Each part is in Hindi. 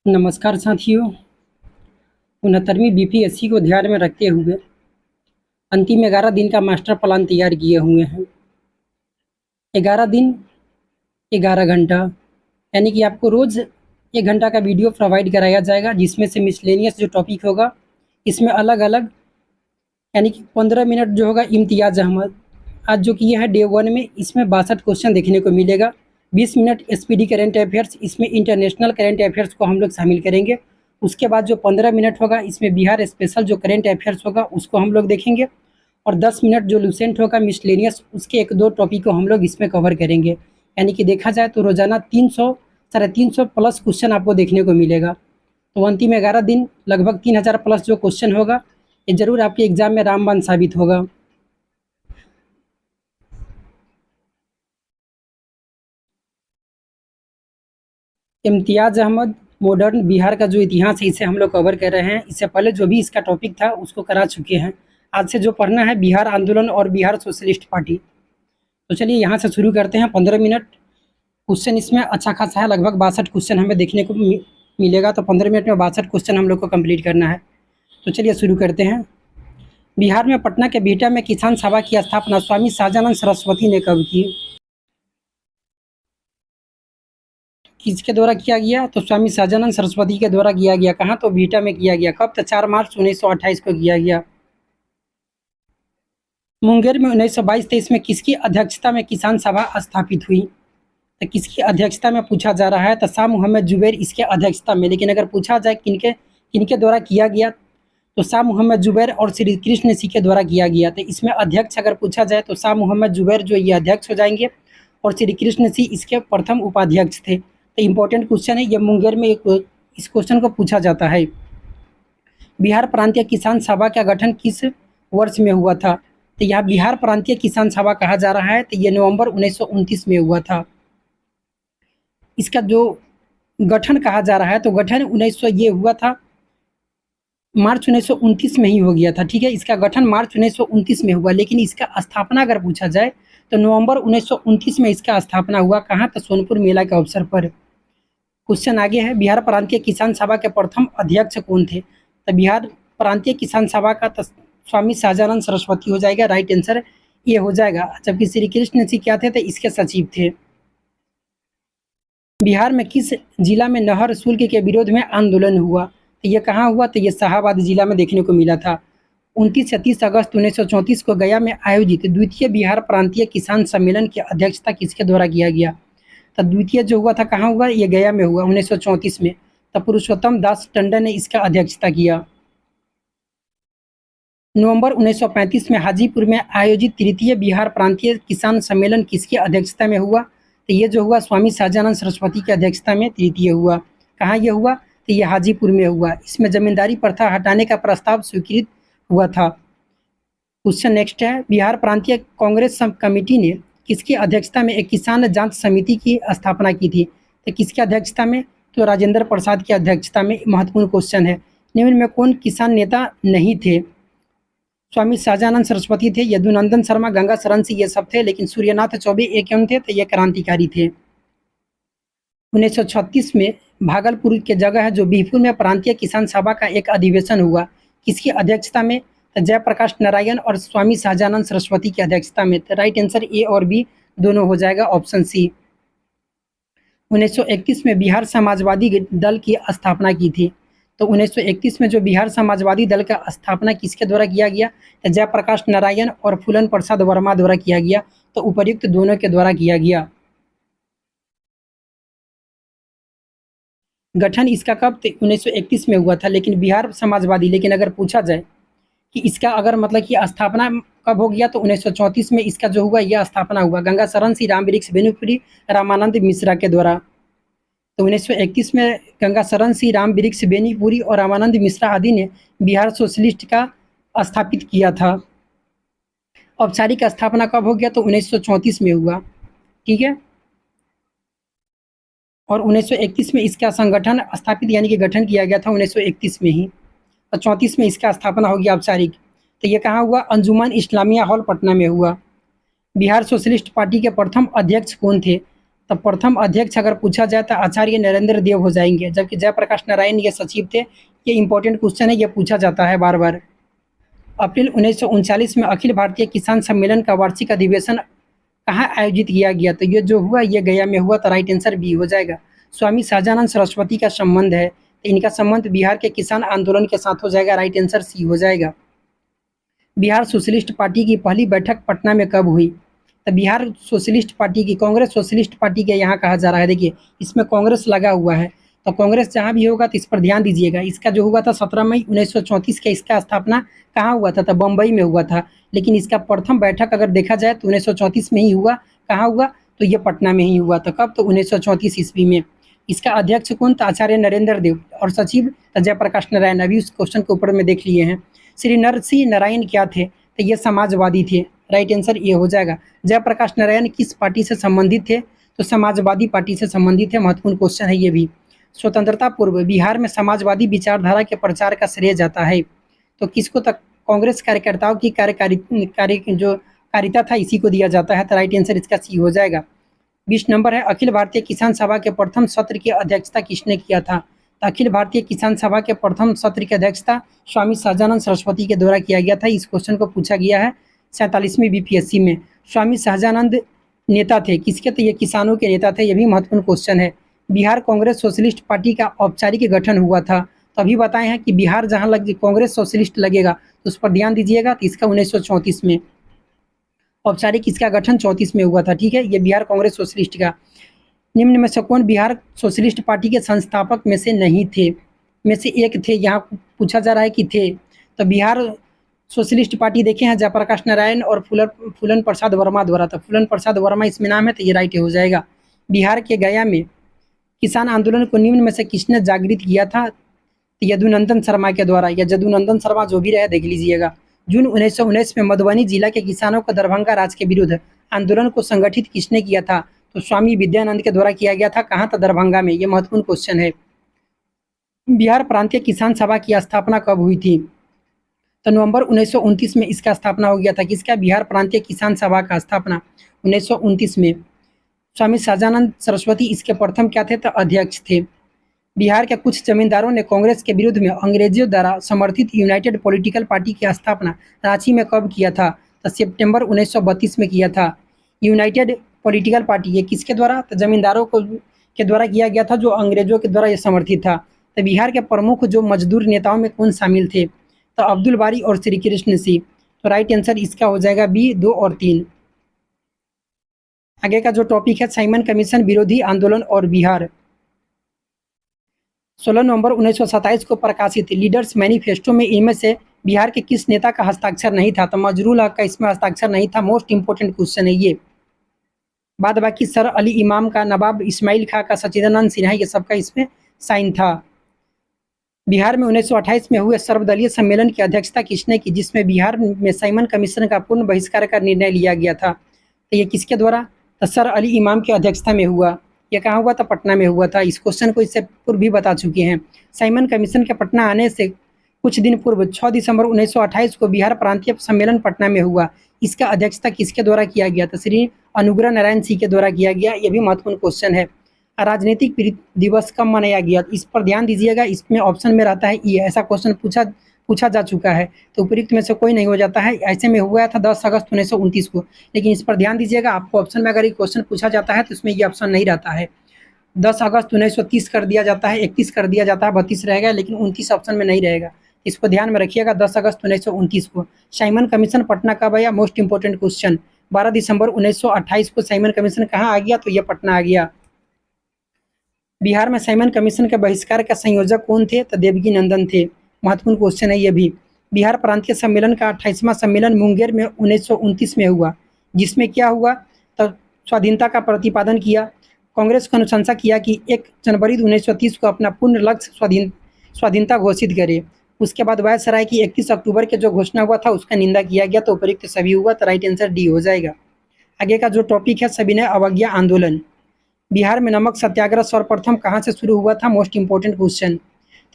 नमस्कार साथियों। 69वीं बीपीएससी को ध्यान में रखते हुए अंतिम 11 दिन का मास्टर प्लान तैयार किए हुए हैं। 11 दिन 11 घंटा, यानी कि आपको रोज़ 1 घंटा का वीडियो प्रोवाइड कराया जाएगा, जिसमें से मिसलेनियस जो टॉपिक होगा इसमें अलग अलग, यानी कि 15 मिनट जो होगा इम्तियाज़ अहमद आज जो किए हैं डे 1 में, इसमें 62 क्वेश्चन देखने को मिलेगा। 20 मिनट एसपीडी करेंट अफेयर्स, इसमें इंटरनेशनल करेंट अफेयर्स को हम लोग शामिल करेंगे। उसके बाद जो 15 मिनट होगा इसमें बिहार स्पेशल जो करेंट अफेयर्स होगा उसको हम लोग देखेंगे, और 10 मिनट जो लूसेंट होगा मिसलेनियस, उसके 1-2 टॉपिक को हम लोग इसमें कवर करेंगे। यानी कि देखा जाए तो रोज़ाना 300 साढ़े 300 प्लस क्वेश्चन आपको देखने को मिलेगा। तो अंतिम 11 दिन लगभग 3000 प्लस जो क्वेश्चन होगा, ये ज़रूर आपके एग्ज़ाम में रामबाण साबित होगा। इम्तियाज़ अहमद मॉडर्न बिहार का जो इतिहास है इसे हम लोग कवर कर रहे हैं। इससे पहले जो भी इसका टॉपिक था उसको करा चुके हैं। आज से जो पढ़ना है बिहार आंदोलन और बिहार सोशलिस्ट पार्टी। तो चलिए यहाँ से शुरू करते हैं। 15 मिनट क्वेश्चन इसमें अच्छा खासा है, लगभग 62 क्वेश्चन हमें देखने को मिलेगा। तो 15 मिनट में 62 क्वेश्चन हम लोग को कंप्लीट करना है। तो चलिए शुरू करते हैं। बिहार में पटना के बिहटा में किसान सभा की स्थापना स्वामी शाहजानंद सरस्वती ने कब की? किसके द्वारा किया गया? तो स्वामी शाहजानंद सरस्वती के द्वारा किया गया। कहाँ? तो बिहटा में किया गया। कब? तो 4 मार्च 1928 को किया गया। मुंगेर में 1922-23 में किसकी अध्यक्षता में किसान सभा स्थापित हुई? तो किसकी अध्यक्षता में पूछा जा रहा है? तो शाह मोहम्मद जुबैर इसके अध्यक्षता में। लेकिन अगर पूछा जाए किनके किनके द्वारा किया गया, तो शाह मोहम्मद जुबैर और श्री कृष्ण सिंह के द्वारा किया गया। तो इसमें अध्यक्ष अगर पूछा जाए तो शाह मोहम्मद जुबैर जो ये अध्यक्ष हो जाएंगे, और श्री कृष्ण सिंह इसके प्रथम उपाध्यक्ष थे। तो इम्पोर्टेंट क्वेश्चन है ये, मुंगेर में इस क्वेश्चन को पूछा जाता है। बिहार प्रांतीय किसान सभा का गठन किस वर्ष में हुआ था? तो यहाँ बिहार प्रांतीय किसान सभा कहा जा रहा है, तो ये नवंबर 1929 में हुआ था। इसका जो गठन कहा जा रहा है, तो गठन 1900 ये हुआ था, मार्च 1929 में ही हो गया था। ठीक है, इसका गठन मार्च 1929 में हुआ, लेकिन इसका स्थापना अगर पूछा जाए तो नवंबर 1929 में इसका स्थापना हुआ। कहाँ? तो सोनपुर मेला के अवसर पर। क्वेश्चन आगे है, बिहार प्रांतीय किसान सभा के प्रथम अध्यक्ष कौन थे? तो बिहार प्रांतीय किसान सभा का स्वामी शाहजानंद सरस्वती हो जाएगा। राइट आंसर ये हो जाएगा। जबकि श्री कृष्ण सिंह क्या थे? तो इसके सचिव थे। बिहार में किस जिला में नहर शुल्क के विरोध में आंदोलन हुआ? तो ये कहाँ हुआ? तो ये शाहाबाद जिला में देखने को मिला था। 29 से 30 अगस्त 1934 को गया में आयोजित द्वितीय बिहार प्रांतीय किसान सम्मेलन की अध्यक्षता किसके द्वारा किया गया? तो द्वितीय जो हुआ था कहाँ हुआ? ये गया में हुआ 1934 में। तो पुरुषोत्तम दास टंडन ने इसका अध्यक्षता किया। नवंबर 1935 में हाजीपुर में आयोजित तृतीय बिहार प्रांतीय किसान सम्मेलन किसकी अध्यक्षता में हुआ? तो ये जो हुआ स्वामी शाहजानंद सरस्वती की अध्यक्षता में तृतीय हुआ। कहाँ ये हुआ? तो ये हाजीपुर में हुआ। इसमें जमींदारी प्रथा हटाने का प्रस्ताव स्वीकृत हुआ था। क्वेश्चन नेक्स्ट है, बिहार प्रांतीय कांग्रेस कमेटी ने किसकी अध्यक्षता में एक किसान जांच समिति की स्थापना की थी? तो किसकी अध्यक्षता में? तो राजेंद्र प्रसाद की अध्यक्षता में। महत्वपूर्ण क्वेश्चन है। निम्न में कौन किसान नेता नहीं थे? स्वामी शाहजानंद सरस्वती थे, यदुनंदन शर्मा, गंगा शरण सिंह, ये सब थे। लेकिन सूर्यनाथ चौबे एक कौन थे? तो ये क्रांतिकारी थे। 1936 में भागलपुर के जगह है जो बिहपुर में प्रांतीय किसान सभा का एक अधिवेशन हुआ। किसकी अध्यक्षता में? तो जयप्रकाश नारायण और स्वामी शाहजानंद सरस्वती की अध्यक्षता में। तो राइट आंसर ए और बी दोनों हो जाएगा, ऑप्शन सी। 1931 में बिहार समाजवादी दल की स्थापना की थी। तो 1931 में जो बिहार समाजवादी दल का स्थापना किसके द्वारा किया गया? तो जयप्रकाश नारायण और फूलन प्रसाद वर्मा द्वारा किया गया। तो उपर्युक्त दोनों के द्वारा किया गया। गठन इसका कब? 1931 में हुआ था, लेकिन बिहार समाजवादी। लेकिन अगर पूछा जाए कि इसका अगर मतलब कि स्थापना कब हो गया, तो 1934 में इसका जो हुआ यह स्थापना हुआ गंगा शरण सिंह, राम वृक्ष बेनीपुरी, रामानंद मिश्रा के द्वारा। तो 1931 में गंगा शरण सिंह, राम वृक्ष बेनीपुरी और रामानंद मिश्रा आदि ने बिहार सोशलिस्ट का स्थापित किया था। औपचारिक स्थापना कब हो गया? तो 1934 में हुआ। ठीक है, और 1931 में इसका संगठन स्थापित यानी कि गठन किया गया था 1931 में ही, और 34 में इसका स्थापना हो गया औपचारिक। तो ये कहाँ हुआ? अंजुमन इस्लामिया हॉल पटना में हुआ। बिहार सोशलिस्ट पार्टी के प्रथम अध्यक्ष कौन थे? तो प्रथम अध्यक्ष अगर पूछा जाए तो आचार्य नरेंद्र देव हो जाएंगे, जबकि जयप्रकाश नारायण ये सचिव थे। ये इंपॉर्टेंट क्वेश्चन है, ये पूछा जाता है बार बार। अप्रैल 1939 में अखिल भारतीय किसान सम्मेलन का वार्षिक अधिवेशन कहाँ आयोजित किया गया? तो ये जो हुआ ये गया में हुआ, तो राइट आंसर बी हो जाएगा। स्वामी सहजानंद सरस्वती का संबंध है, तो इनका संबंध बिहार के किसान आंदोलन के साथ हो जाएगा, राइट आंसर सी हो जाएगा। बिहार सोशलिस्ट पार्टी की पहली बैठक पटना में कब हुई? तो बिहार सोशलिस्ट पार्टी की, कांग्रेस सोशलिस्ट पार्टी के यहाँ कहा जा रहा है। देखिए इसमें कांग्रेस लगा हुआ है, तो कांग्रेस जहाँ भी होगा तो इस पर ध्यान दीजिएगा। इसका जो हुआ था 17 मई 1934 के, इसका स्थापना कहाँ हुआ था? तो बम्बई में हुआ था। लेकिन इसका प्रथम बैठक अगर देखा जाए तो 1934 में ही हुआ। कहाँ हुआ? तो ये पटना में ही हुआ था। कब? तो 1934 ईस्वी में। इसका अध्यक्ष कौन था? आचार्य नरेंद्र देव। और सचिव तो जयप्रकाश नारायण। अभी उस क्वेश्चन के ऊपर में देख लिए हैं। श्री नरसिंह नारायण क्या थे? तो ये समाजवादी थे, राइट आंसर ये हो जाएगा। जयप्रकाश नारायण किस पार्टी से संबंधित थे? तो समाजवादी पार्टी से संबंधित है। महत्वपूर्ण क्वेश्चन है ये भी। स्वतंत्रता पूर्व बिहार में समाजवादी विचारधारा के प्रचार का श्रेय जाता है, तो किसको? तक कांग्रेस कार्यकर्ताओं की कारिता था, इसी को दिया जाता है, तो राइट आंसर इसका सी हो जाएगा। 20 नंबर है, अखिल भारतीय किसान सभा के प्रथम सत्र की अध्यक्षता किसने किया था? तो अखिल भारतीय किसान सभा के प्रथम सत्र की अध्यक्षता स्वामी सहजानंद सरस्वती के द्वारा किया गया था। इस क्वेश्चन को पूछा गया है 47वीं बीपीएससी में। स्वामी सहजानंद नेता थे किसके? तो ये किसानों के नेता थे। ये भी महत्वपूर्ण क्वेश्चन है। बिहार कांग्रेस सोशलिस्ट पार्टी का औपचारिक गठन हुआ था, तो अभी बताए हैं कि बिहार जहाँ कांग्रेस सोशलिस्ट लगेगा तो उस पर ध्यान दीजिएगा। तो इसका 1934 में औपचारिक इसका गठन 34 में हुआ था। ठीक है, ये बिहार कांग्रेस सोशलिस्ट का। निम्न में से कौन बिहार सोशलिस्ट पार्टी के संस्थापक में से नहीं थे? में से एक थे, यहाँ पूछा जा रहा है कि थे। तो बिहार सोशलिस्ट पार्टी देखे हैं जयप्रकाश नारायण और फूलन प्रसाद वर्मा द्वारा। तो फूलन प्रसाद वर्मा इसमें नाम है, तो ये राइट हो जाएगा। बिहार के गया में किसान आंदोलन को निम्न में से किसने जागृत किया था? तो यदुनंदन शर्मा के द्वारा, या यदुनंदन शर्मा जो भी रहे देख लीजिएगा। जून 1919 में मधुबनी जिला के किसानों को दरभंगा राज के विरुद्ध आंदोलन को संगठित किसने किया था? तो स्वामी विद्यानंद के द्वारा किया गया था। कहाँ था? दरभंगा में। ये महत्वपूर्ण क्वेश्चन है। बिहार प्रांतीय किसान सभा की स्थापना कब हुई थी? तो नवंबर 1929 में इसका स्थापना हो गया था। किसका? बिहार प्रांतीय किसान सभा का स्थापना 1929 में। स्वामी सहजानंद सरस्वती इसके प्रथम क्या थे? तो अध्यक्ष थे। बिहार के कुछ जमींदारों ने कांग्रेस के विरुद्ध में अंग्रेजों द्वारा समर्थित यूनाइटेड पॉलिटिकल पार्टी की स्थापना रांची में कब किया था? तो सितंबर 1932 में किया था। यूनाइटेड पॉलिटिकल पार्टी ये किसके द्वारा? तो जमींदारों को के द्वारा किया गया था, जो अंग्रेजों के द्वारा ये समर्थित था। तो बिहार के प्रमुख जो मजदूर नेताओं में कौन शामिल थे? तो अब्दुल बारी और श्री कृष्ण सिंह। तो राइट आंसर इसका हो जाएगा बी, 2 और 3। आगे का जो टॉपिक है साइमन कमीशन विरोधी आंदोलन और बिहार। 16 नवंबर 1927 को प्रकाशित लीडर्स मैनिफेस्टो में इनमें से बिहार के किस नेता का हस्ताक्षर नहीं था? तो मजरूल हक का इसमें हस्ताक्षर नहीं था। मोस्ट इंपोर्टेंट क्वेश्चन है ये। बाद बाकी सर अली इमाम का, नवाब इस्माइल खां का, सच्चिदानंद सिन्हा, ये सबका इसमें साइन था। बिहार में 1928 में हुए सर्वदलीय सम्मेलन की अध्यक्षता किसने की, जिसमें बिहार में साइमन कमीशन का पूर्ण बहिष्कार का निर्णय लिया गया था? तो ये किसके द्वारा? तो सर अली इमाम की अध्यक्षता में हुआ। यह कहाँ हुआ था? पटना में हुआ था। इस क्वेश्चन को इससे पूर्व भी बता चुके हैं। साइमन कमीशन के पटना आने से कुछ दिन पूर्व 6 दिसंबर 1928 को बिहार प्रांतीय सम्मेलन पटना में हुआ। इसका अध्यक्षता किसके द्वारा किया गया? तो श्री अनुग्रह नारायण सिंह के द्वारा किया गया। यह भी महत्वपूर्ण क्वेश्चन है। राजनीतिक दिवस कब मनाया गया? इस पर ध्यान दीजिएगा। इसमें ऑप्शन में रहता है ई। ऐसा क्वेश्चन पूछा जा चुका है, तो उपयुक्त में से कोई नहीं हो जाता है। ऐसे में हुआ था 10 अगस्त 1929 को, लेकिन इस पर ध्यान दीजिएगा। आपको ऑप्शन में अगर ये क्वेश्चन पूछा जाता है तो इसमें ये ऑप्शन नहीं रहता है। 10 अगस्त 1930 कर दिया जाता है, 31 कर दिया जाता है, 32 रहेगा, लेकिन 29 ऑप्शन में नहीं रहेगा। इसको ध्यान में रखिएगा। 10 अगस्त 1929 को साइमन कमीशन पटना कब आया? Most important question. 12 दिसंबर 1928 को साइमन कमीशन कहाँ आ गया? तो ये पटना आ गया। बिहार में साइमन कमीशन के बहिष्कार का संयोजक कौन थे? तो देवकी नंदन थे। महत्वपूर्ण क्वेश्चन है ये भी। बिहार प्रांतीय सम्मेलन का 28वां सम्मेलन मुंगेर में 1929 में हुआ, जिसमें क्या हुआ? तो स्वाधीनता का प्रतिपादन किया। कांग्रेस को अनुशंसा किया कि 1 जनवरी 1930 को अपना पूर्ण लक्ष्य स्वाधीनता घोषित करे। उसके बाद वायसराय की 31 अक्टूबर के जो घोषणा हुआ था उसका निंदा किया गया। तो उपयुक्त सभी हुआ, तो राइट आंसर डी हो जाएगा। आगे का जो टॉपिक है सविनय अवज्ञा आंदोलन। बिहार में नमक सत्याग्रह सर्वप्रथम कहाँ से शुरू हुआ था? Most important question.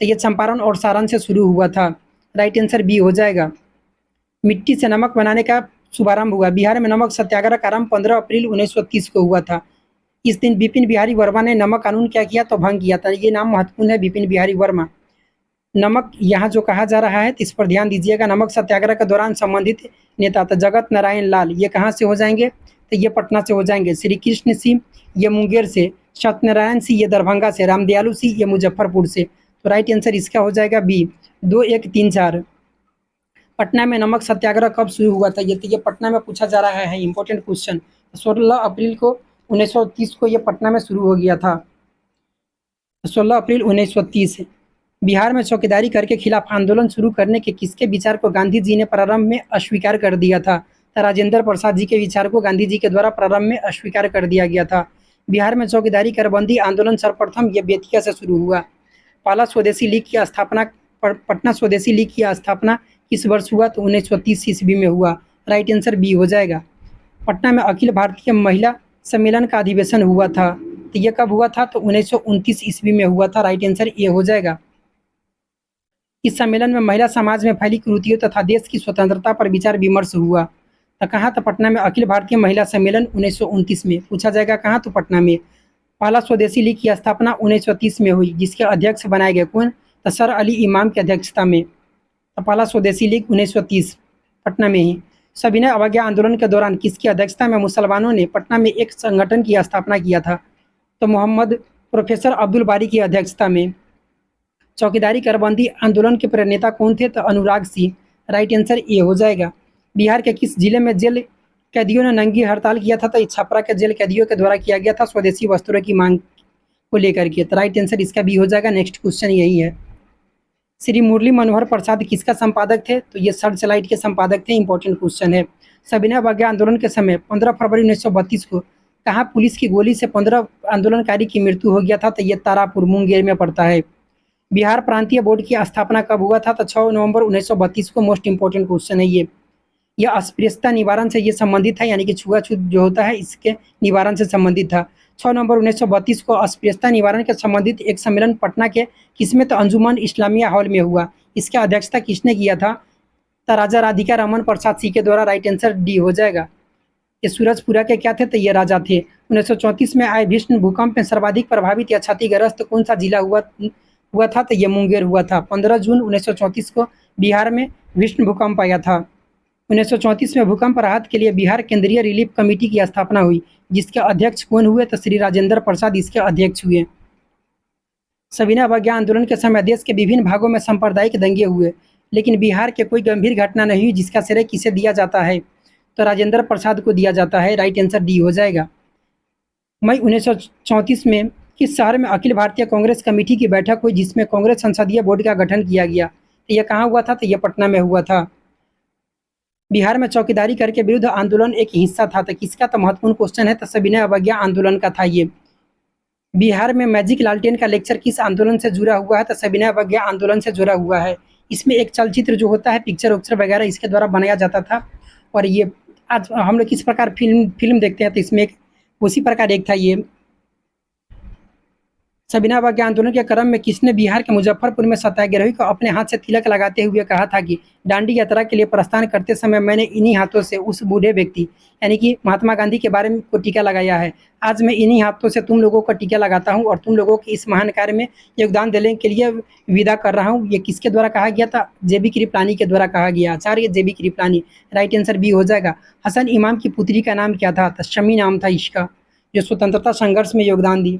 तो ये चंपारण और सारण से शुरू हुआ था। राइट आंसर बी हो जाएगा। मिट्टी से नमक बनाने का शुभारंभ हुआ। बिहार में नमक सत्याग्रह का आरंभ 15 अप्रैल 1930 को हुआ था। इस दिन बिपिन बिहारी वर्मा ने नमक कानून क्या किया तो भंग किया था। ये नाम महत्वपूर्ण है, बिपिन बिहारी वर्मा। नमक यहाँ जो कहा जा रहा है तो इस पर ध्यान दीजिएगा। नमक सत्याग्रह के दौरान संबंधित नेता तो जगत नारायण लाल, ये कहाँ से हो जाएंगे तो ये पटना से हो जाएंगे। श्री कृष्ण सिंह ये मुंगेर से, सत्यनारायण सिंह ये दरभंगा से, रामदयालु सिंह ये मुजफ्फरपुर से। तो राइट आंसर इसका हो जाएगा बी, 2 1 3 4। पटना में नमक सत्याग्रह कब शुरू हुआ था? ये पटना में पूछा जा रहा है, इंपॉर्टेंट क्वेश्चन। 16 अप्रैल को 1930 को ये पटना में शुरू हो गया था। 16 अप्रैल 1930। बिहार में चौकीदारी करके खिलाफ आंदोलन शुरू करने के किसके विचार को गांधी जी ने प्रारंभ में अस्वीकार कर दिया था? तो राजेंद्र प्रसाद जी के विचार को गांधी जी के द्वारा प्रारंभ में अस्वीकार कर दिया गया था। बिहार में चौकीदारी करबंदी आंदोलन सर्वप्रथम ये बेतिया से शुरू हुआ। पहला स्वदेशी लीग की स्थापना, पटना स्वदेशी लीग की स्थापना किस वर्ष हुआ? तो 1930 ईस्वी में हुआ। राइट आंसर बी हो जाएगा। पटना में अखिल भारतीय महिला सम्मेलन का अधिवेशन हुआ था, तो ये कब हुआ था? तो 1929 ईस्वी में हुआ था। राइट आंसर ए हो जाएगा। इस सम्मेलन में महिला समाज में फैली कुरीतियों तथा देश की स्वतंत्रता पर विचार विमर्श हुआ। तो कहाँ? तो पटना में अखिल भारतीय महिला सम्मेलन 1929 में। पूछा जाएगा कहाँ? तो पटना में। पहला स्वदेशी लीग की स्थापना 1930 में हुई, जिसके अध्यक्ष बनाए गए कौन? तो सर अली इमाम की अध्यक्षता में। तो पहला स्वदेशी लीग 1930 पटना में ही। सविनय अवज्ञा आंदोलन के दौरान किसकी अध्यक्षता में मुसलमानों ने पटना में एक संगठन की स्थापना किया था? तो मोहम्मद प्रोफेसर अब्दुल बारी की अध्यक्षता में। चौकीदारी करबंदी आंदोलन के प्रणेता कौन थे? तो Anurag Singh. Right answer A हो जाएगा। बिहार के किस जिले में जेल कैदियों ने नंगी हड़ताल किया था? तो छपरा के जेल कैदियों के द्वारा किया गया था, स्वदेशी वस्त्रों की मांग को लेकर के। तो राइट आंसर इसका भी हो जाएगा। नेक्स्ट क्वेश्चन यही है। श्री मुरली मनोहर प्रसाद किसका संपादक थे? तो ये सर्चलाइट के संपादक थे। इंपॉर्टेंट क्वेश्चन है। सविनय अवज्ञा आंदोलन के समय 15 फरवरी 1932 को कहाँ पुलिस की गोली से 15 आंदोलनकारी की मृत्यु हो गया था? तो ये तारापुर मुंगेर में पड़ता है। बिहार प्रांतीय बोर्ड की स्थापना कब हुआ था? तो 6 नवंबर 1932 को। मोस्ट इंपॉर्टेंट क्वेश्चन है ये। यह अस्पृश्यता निवारण से ये संबंधित है, यानी कि छुआछूत जो होता है इसके निवारण से संबंधित था। 6 नवंबर 1932 को अस्पृश्यता निवारण के संबंधित एक सम्मेलन पटना के किसमें? तो अंजुमन इस्लामिया हॉल में हुआ। इसका अध्यक्षता किसने किया था? तो राजा राधिका रमन प्रसाद सिंह के द्वारा। राइट आंसर डी हो जाएगा। ये सूरजपुरा के क्या थे? तो ये राजा थे। 1934 में आए भीषण भूकंप में सर्वाधिक प्रभावित या क्षतिग्रस्त कौन सा जिला हुआ था? तो ये मुंगेर हुआ था। 15 जून 1934 को बिहार में भीषण भूकंप आया था। 1934 में भूकंप राहत के लिए बिहार केंद्रीय रिलीफ कमेटी की स्थापना हुई, जिसके अध्यक्ष कौन हुए? तो श्री राजेंद्र प्रसाद इसके अध्यक्ष हुए। सविनय अवज्ञा आंदोलन के समय देश के विभिन्न भागों में सांप्रदायिक दंगे हुए, लेकिन बिहार के कोई गंभीर घटना नहीं हुई, जिसका श्रेय किसे दिया जाता है? तो राजेंद्र प्रसाद को दिया जाता है। राइट आंसर डी हो जाएगा। मई 1934 में किस शहर में अखिल भारतीय कांग्रेस कमेटी की बैठक हुई, जिसमें कांग्रेस संसदीय बोर्ड का गठन किया गया? तो यह कहाँ हुआ था? तो यह पटना में हुआ था। बिहार में चौकीदारी करके विरुद्ध आंदोलन एक हिस्सा था, तो किसका? तो महत्वपूर्ण क्वेश्चन है। तो सविनय अवज्ञा आंदोलन का था ये। बिहार में मैजिक लालटेन का लेक्चर किस आंदोलन से जुड़ा हुआ है? तो सविनय अवज्ञा आंदोलन से जुड़ा हुआ है। इसमें एक चलचित्र जो होता है, पिक्चर उक्चर वगैरह इसके द्वारा बनाया जाता था। और ये आज हम लोग किस प्रकार फिल्म देखते हैं, तो इसमें एक उसी प्रकार एक था ये। सविनय अवज्ञा आंदोलन के क्रम में किसने बिहार के मुजफ्फरपुर में सत्याग्रही को अपने हाथ से तिलक लगाते हुए कहा था कि दांडी यात्रा के लिए प्रस्थान करते समय मैंने इन्हीं हाथों से उस बूढ़े व्यक्ति यानी कि महात्मा गांधी के बारे में को टीका लगाया है। आज मैं इन्हीं हाथों से तुम लोगों को टीका लगाता हूं और तुम लोगों के इस महान कार्य में योगदान देने के लिए विदा कर रहा हूं। ये किसके द्वारा कहा गया था? जेबी कृपलानी के द्वारा कहा गया। आचार्य जेबी कृपलानी। राइट आंसर बी हो जाएगा। हसन इमाम की पुत्री का नाम क्या था? तो शमी नाम था इसका, जो स्वतंत्रता संघर्ष में योगदान दी।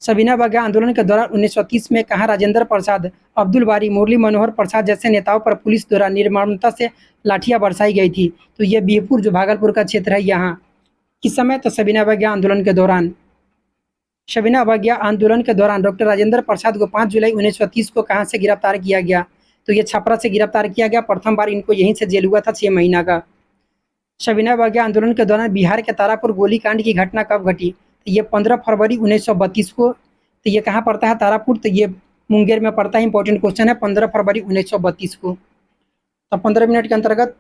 सविनय अवज्ञा आंदोलन के दौरान 1930 में कहाँ राजेंद्र प्रसाद, अब्दुल बारी, मुरली मनोहर प्रसाद जैसे नेताओं पर पुलिस द्वारा निर्ममता से लाठियां बरसाई गई थी? तो ये बीहपुर जो भागलपुर का क्षेत्र है यहाँ। किस समय? तो सविनय अवज्ञा आंदोलन के दौरान। सविनय अवज्ञा आंदोलन के दौरान डॉक्टर राजेंद्र प्रसाद को 5 जुलाई 1930 को कहाँ से गिरफ्तार किया गया? तो ये छपरा से गिरफ्तार किया गया। प्रथम बार इनको यहीं से जेल हुआ था 6 महीना का। सविनय अवज्ञा आंदोलन के दौरान बिहार के तारापुर गोलीकांड की घटना कब घटी? तो ये 15 फरवरी 1932 को। तो ये कहाँ पड़ता है तारापुर? तो ये मुंगेर में पड़ता है। इंपॉर्टेंट क्वेश्चन है। 15 फरवरी 1932 को। तो 15 मिनट के अंतर्गत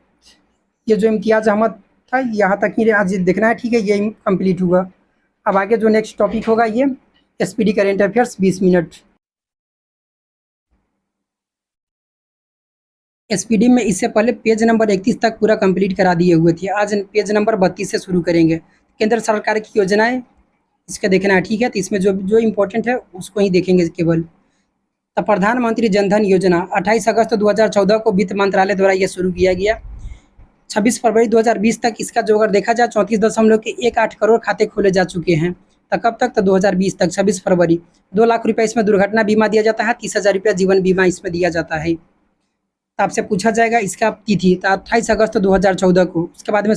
ये जो इम्तियाज़ अहमद था यहाँ तक ही आज देखना है, ठीक है। ये कंप्लीट हुआ। अब आगे जो नेक्स्ट टॉपिक होगा ये SPD current affairs 20 minute. SPD में इससे पहले पेज नंबर 31 तक पूरा कंप्लीट करा दिए हुए थे। आज पेज नंबर 32 से शुरू करेंगे। केंद्र सरकार की योजनाएं इसका देखना है, ठीक है। तो इसमें जो जो इम्पोर्टेंट है उसको ही देखेंगे केवल। तो प्रधानमंत्री जनधन योजना 28 अगस्त 2014 को वित्त मंत्रालय द्वारा यह शुरू किया गया। 26 फरवरी 2020 तक इसका जो अगर देखा जाए 34.18 करोड़ खाते खोले जा चुके हैं। तो कब तक? तो 2020 तक 26 फरवरी। 2 लाख रुपये इसमें दुर्घटना बीमा दिया जाता है, 30,000 रुपया जीवन बीमा इसमें दिया जाता है। तो आपसे पूछा जाएगा इसका तिथि, तो 28 अगस्त 2014 को। उसके बाद में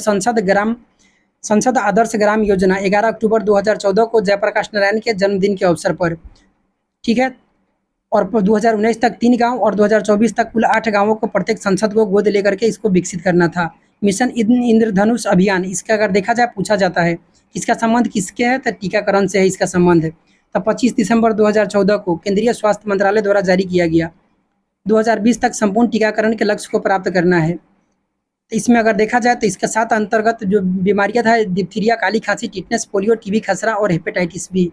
संसद आदर्श ग्राम योजना 11 अक्टूबर 2014 को जयप्रकाश नारायण के जन्मदिन के अवसर पर, ठीक है। और 2019 तक 3 गांव और 2024 तक कुल 8 गांवों को प्रत्येक संसद को गोद लेकर के इसको विकसित करना था। मिशन इंद्रधनुष अभियान, इसका अगर देखा जाए पूछा जाता है इसका संबंध किसके है? तो टीकाकरण से है इसका संबंध है। तो 25 दिसंबर 2014 को केंद्रीय स्वास्थ्य मंत्रालय द्वारा जारी किया गया। 2020 तक संपूर्ण टीकाकरण के लक्ष्य को प्राप्त करना है। तो इसमें अगर देखा जाए तो इसके साथ अंतर्गत जो बीमारियां था, डिप्थीरिया, काली खांसी, टिटनेस, पोलियो, टीबी, खसरा और हेपेटाइटिस बी।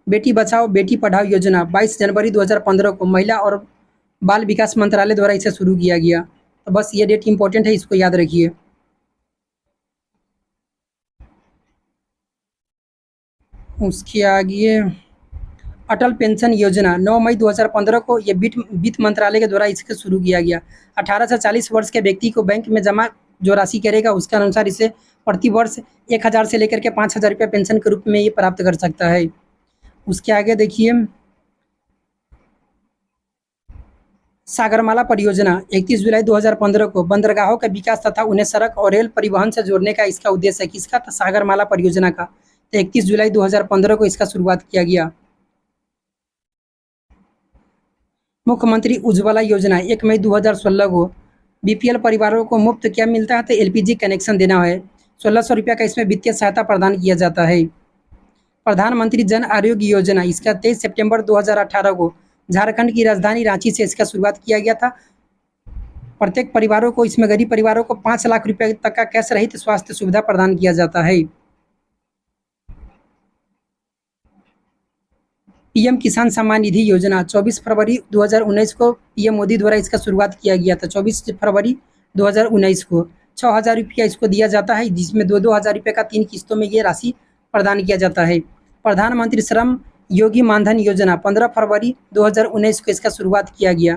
बेटी बचाओ बेटी पढ़ाओ योजना 22 जनवरी 2015 को महिला और बाल विकास मंत्रालय द्वारा इसे शुरू किया गया। तो बस ये डेट इंपॉर्टेंट है, इसको याद रखिए। उसके आगे अटल पेंशन योजना 9 मई 2015 को ये वित्त मंत्रालय के द्वारा इसको शुरू किया गया। 18 से 40 वर्ष के व्यक्ति को बैंक में जमा जो राशि करेगा उसके अनुसार इसे प्रति वर्ष 1,000 से लेकर के 5,000 रुपये पेंशन के रूप में ये प्राप्त कर सकता है। उसके आगे देखिए सागरमाला परियोजना 31 जुलाई 2015 को बंदरगाहों के विकास तथा उन्हें सड़क और रेल परिवहन से जोड़ने का इसका उद्देश्य है। किसका? तो सागरमाला परियोजना का। तो 31 जुलाई 2015 को इसका शुरुआत किया गया। मुख्यमंत्री उज्ज्वला योजना 1 मई 2016 को बीपीएल परिवारों को मुफ्त क्या मिलता है? तो एलपीजी कनेक्शन देना है। 1,600 रुपया का इसमें वित्तीय सहायता प्रदान किया जाता है। प्रधानमंत्री जन आरोग्य योजना, इसका 23 सितंबर 2018 को झारखंड की राजधानी रांची से इसका शुरुआत किया गया था। प्रत्येक परिवारों को इसमें गरीब परिवारों को 5 लाख रुपए तक का कैश रहित स्वास्थ्य सुविधा प्रदान किया जाता है। पीएम किसान सम्मान निधि योजना 24 फरवरी 2019 को पीएम मोदी द्वारा इसका शुरुआत किया गया था। 24 फरवरी 2019 को 6,000 रुपया इसको दिया जाता है, जिसमें 2-2 हज़ार रुपये का 3 किस्तों में ये राशि प्रदान किया जाता है। प्रधानमंत्री श्रम योगी मानधन योजना 15 फरवरी 2019 को इसका शुरुआत किया गया।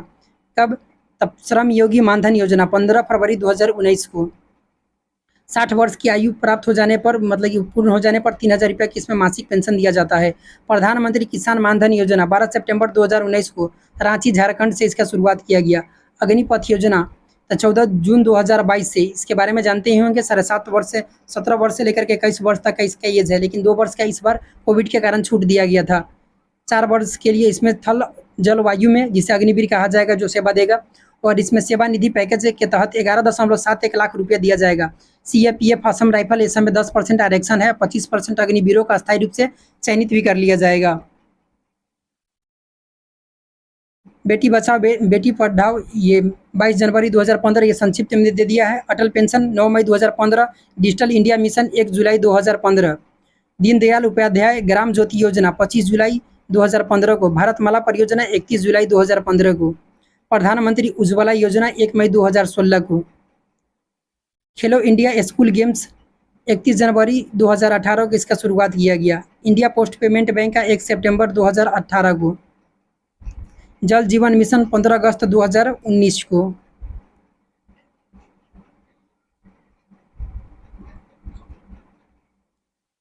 कब? तब श्रम योगी मानधन योजना 15 फरवरी 2019 को 60 वर्ष की आयु प्राप्त हो जाने पर, मतलब कि पूर्ण हो जाने पर 3,000 रुपये की इसमें मासिक पेंशन दिया जाता है। प्रधानमंत्री किसान मानधन योजना 12 सितंबर 2019 को रांची झारखंड से इसका शुरुआत किया गया। अग्निपथ योजना तो 14 जून 2022 से, इसके बारे में जानते ही होंगे। 7.5 वर्ष से 17 वर्ष से लेकर के 21 वर्ष तक का इसका एज है, लेकिन 2 वर्ष का इस बार कोविड के कारण छूट दिया गया था। 4 वर्ष के लिए इसमें थल जलवायु में, जिसे अग्निवीर कहा जाएगा, जो सेवा देगा। और इसमें सेवा निधि पैकेज के तहत 11.71 लाख रुपया दिया जाएगा। सीएपीएफ, असम राइफल, इस समय 10% आरक्षण है। 25% अग्निवीरों का अस्थायी रूप से चयनित भी कर लिया जाएगा। बेटी बचाओ बेटी पढ़ाओ ये 22 जनवरी 2015 ये संक्षिप्त में दे दिया है। अटल पेंशन 9 मई 2015, डिजिटल इंडिया मिशन 1 जुलाई 2015, दीनदयाल उपाध्याय ग्राम ज्योति योजना 25 जुलाई 2015 को, भारतमाला परियोजना 31 जुलाई 2015 को, प्रधानमंत्री उज्ज्वला योजना 1 मई 2016 को, खेलो इंडिया स्कूल गेम्स 31 जनवरी 2018 को इसका शुरुआत किया गया। इंडिया पोस्ट पेमेंट बैंक का 1 सितंबर 2018 को, जल जीवन मिशन 15 अगस्त 2019 को,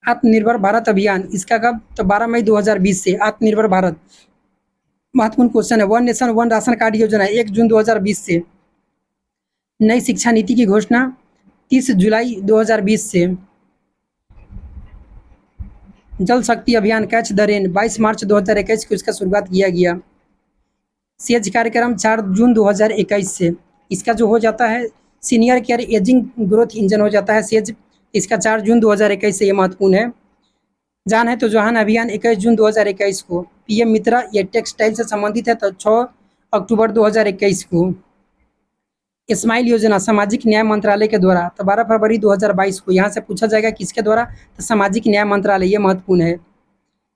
आत्मनिर्भर भारत अभियान, इसका कब? तो 12 मई 2020 से आत्मनिर्भर भारत। महत्वपूर्ण क्वेश्चन है। One nation one ration card योजना 1 जून 2020 से। नई शिक्षा नीति की घोषणा 30 जुलाई 2020 से। जल शक्ति अभियान कैच द रेन 22 मार्च 2021 को इसका शुरुआत किया गया। सेज कार्यक्रम 4 जून 2021 से। इसका जो हो जाता है senior care ageing growth engine हो जाता है सेज, इसका 4 जून 2021 से। ये महत्वपूर्ण है। जान है तो जहान अभियान 21 जून 2021 को। पीएम मित्रा ये टेक्सटाइल से संबंधित है, तो 6 अक्टूबर 2021 को। स्माइल योजना सामाजिक न्याय मंत्रालय के द्वारा, तो 12 फरवरी 2022 को। यहाँ से पूछा जाएगा किसके द्वारा? तो सामाजिक न्याय मंत्रालय, ये महत्वपूर्ण है।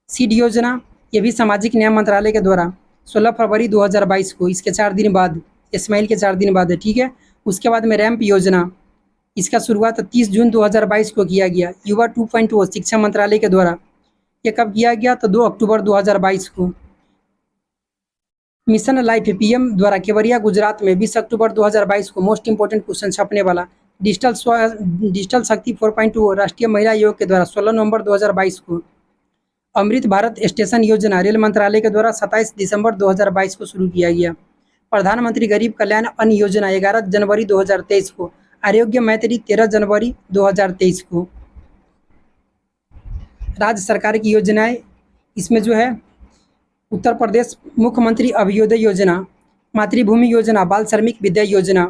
सीड योजना ये भी सामाजिक न्याय मंत्रालय के द्वारा 16 फरवरी 2022 को। इसके 4 दिन बाद, स्माइल के 4 दिन बाद है, ठीक है। उसके बाद में रैंप योजना इसका शुरुआत 30 जून 2022 को किया गया। युवा 2.0 शिक्षा मंत्रालय के द्वारा। ये कब किया गया? तो 2 अक्टूबर 2022 को। मिशन लाइफ पीएम द्वारा केवड़िया गुजरात में 20 अक्टूबर 2022 को। मोस्ट इंपोर्टेंट क्वेश्चन छपने वाला। डिजिटल शक्ति 4.0 राष्ट्रीय महिला आयोग के द्वारा 16 नवंबर 2022 को। अमृत भारत स्टेशन योजना रेल मंत्रालय के द्वारा 27 दिसंबर 2022 को शुरू किया गया। प्रधानमंत्री गरीब कल्याण अन्न योजना 11 जनवरी 2023 को। आरोग्य मैत्री 13 जनवरी 2023 को। राज्य सरकार की योजनाएं इसमें जो है उत्तर प्रदेश मुख्यमंत्री अभ्युदय योजना, मातृभूमि योजना, बाल श्रमिक विद्या योजना।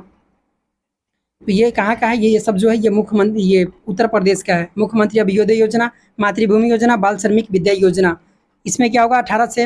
तो ये कहाँ का है? ये सब जो है ये उत्तर प्रदेश का है। मुख्यमंत्री अभ्युदय योजना, मातृभूमि योजना, बाल श्रमिक विद्या योजना। इसमें क्या होगा? 8 से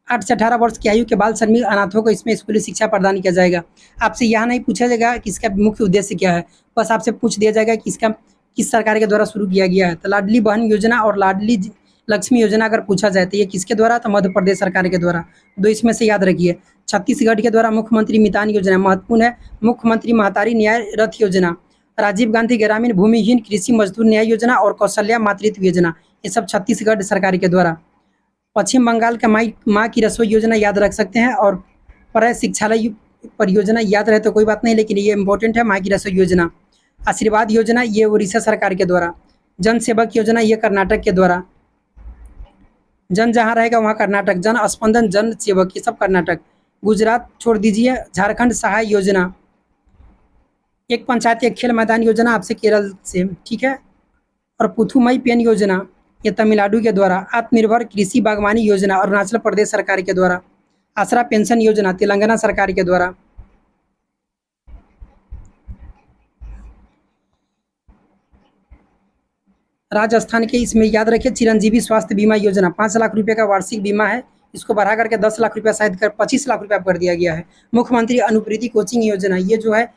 18 वर्ष की आयु के बाल श्रमिक अनाथों को इसमें स्कूली शिक्षा प्रदान किया जाएगा। आपसे यहाँ नहीं पूछा जाएगा कि इसका मुख्य उद्देश्य क्या है, बस आपसे पूछ दिया जाएगा कि इसका किस सरकार के द्वारा शुरू किया गया है। तो लाडली बहन योजना और लाडली लक्ष्मी योजना अगर पूछा जाए तो ये किसके द्वारा? तो मध्य प्रदेश सरकार के द्वारा। दो इसमें से याद रखिए। छत्तीसगढ़ के द्वारा मुख्यमंत्री मितान योजना महत्वपूर्ण है। मुख्यमंत्री महतारी न्याय रथ योजना, राजीव गांधी ग्रामीण भूमिहीन कृषि मजदूर न्याय योजना और कौशल्या मातृत्व योजना, ये सब छत्तीसगढ़ सरकार के द्वारा। पश्चिम बंगाल का माँ की रसोई योजना याद रख सकते हैं, और पर शिक्षालय परियोजना याद रहे तो कोई बात नहीं, लेकिन ये इंपॉर्टेंट है माँ की रसोई योजना। आशीर्वाद योजना ये उड़ीसा सरकार के द्वारा। जन सेवक योजना ये कर्नाटक के द्वारा। जन जहाँ रहेगा वहाँ कर्नाटक। जन स्पंदन जन सेवक ये सब कर्नाटक। गुजरात छोड़ दीजिए। झारखंड सहाय योजना, एक पंचायत एक खेल मैदान योजना आपसे केरल से, ठीक है। और पुथुमई पेन योजना ये तमिलनाडु के द्वारा। आत्मनिर्भर कृषि बागवानी योजना अरुणाचल प्रदेश सरकार के द्वारा। आसरा पेंशन योजना तेलंगाना सरकार के द्वारा। राजस्थान के इसमें याद रखिए चिरंजीवी स्वास्थ्य बीमा योजना 5 लाख रुपए का वार्षिक बीमा है। इसको बढ़ा करके 10 लाख रुपया शायद कर 25 लाख रुपया कर दिया गया है। मुख्यमंत्री अनुप्रीति कोचिंग योजना ये जो है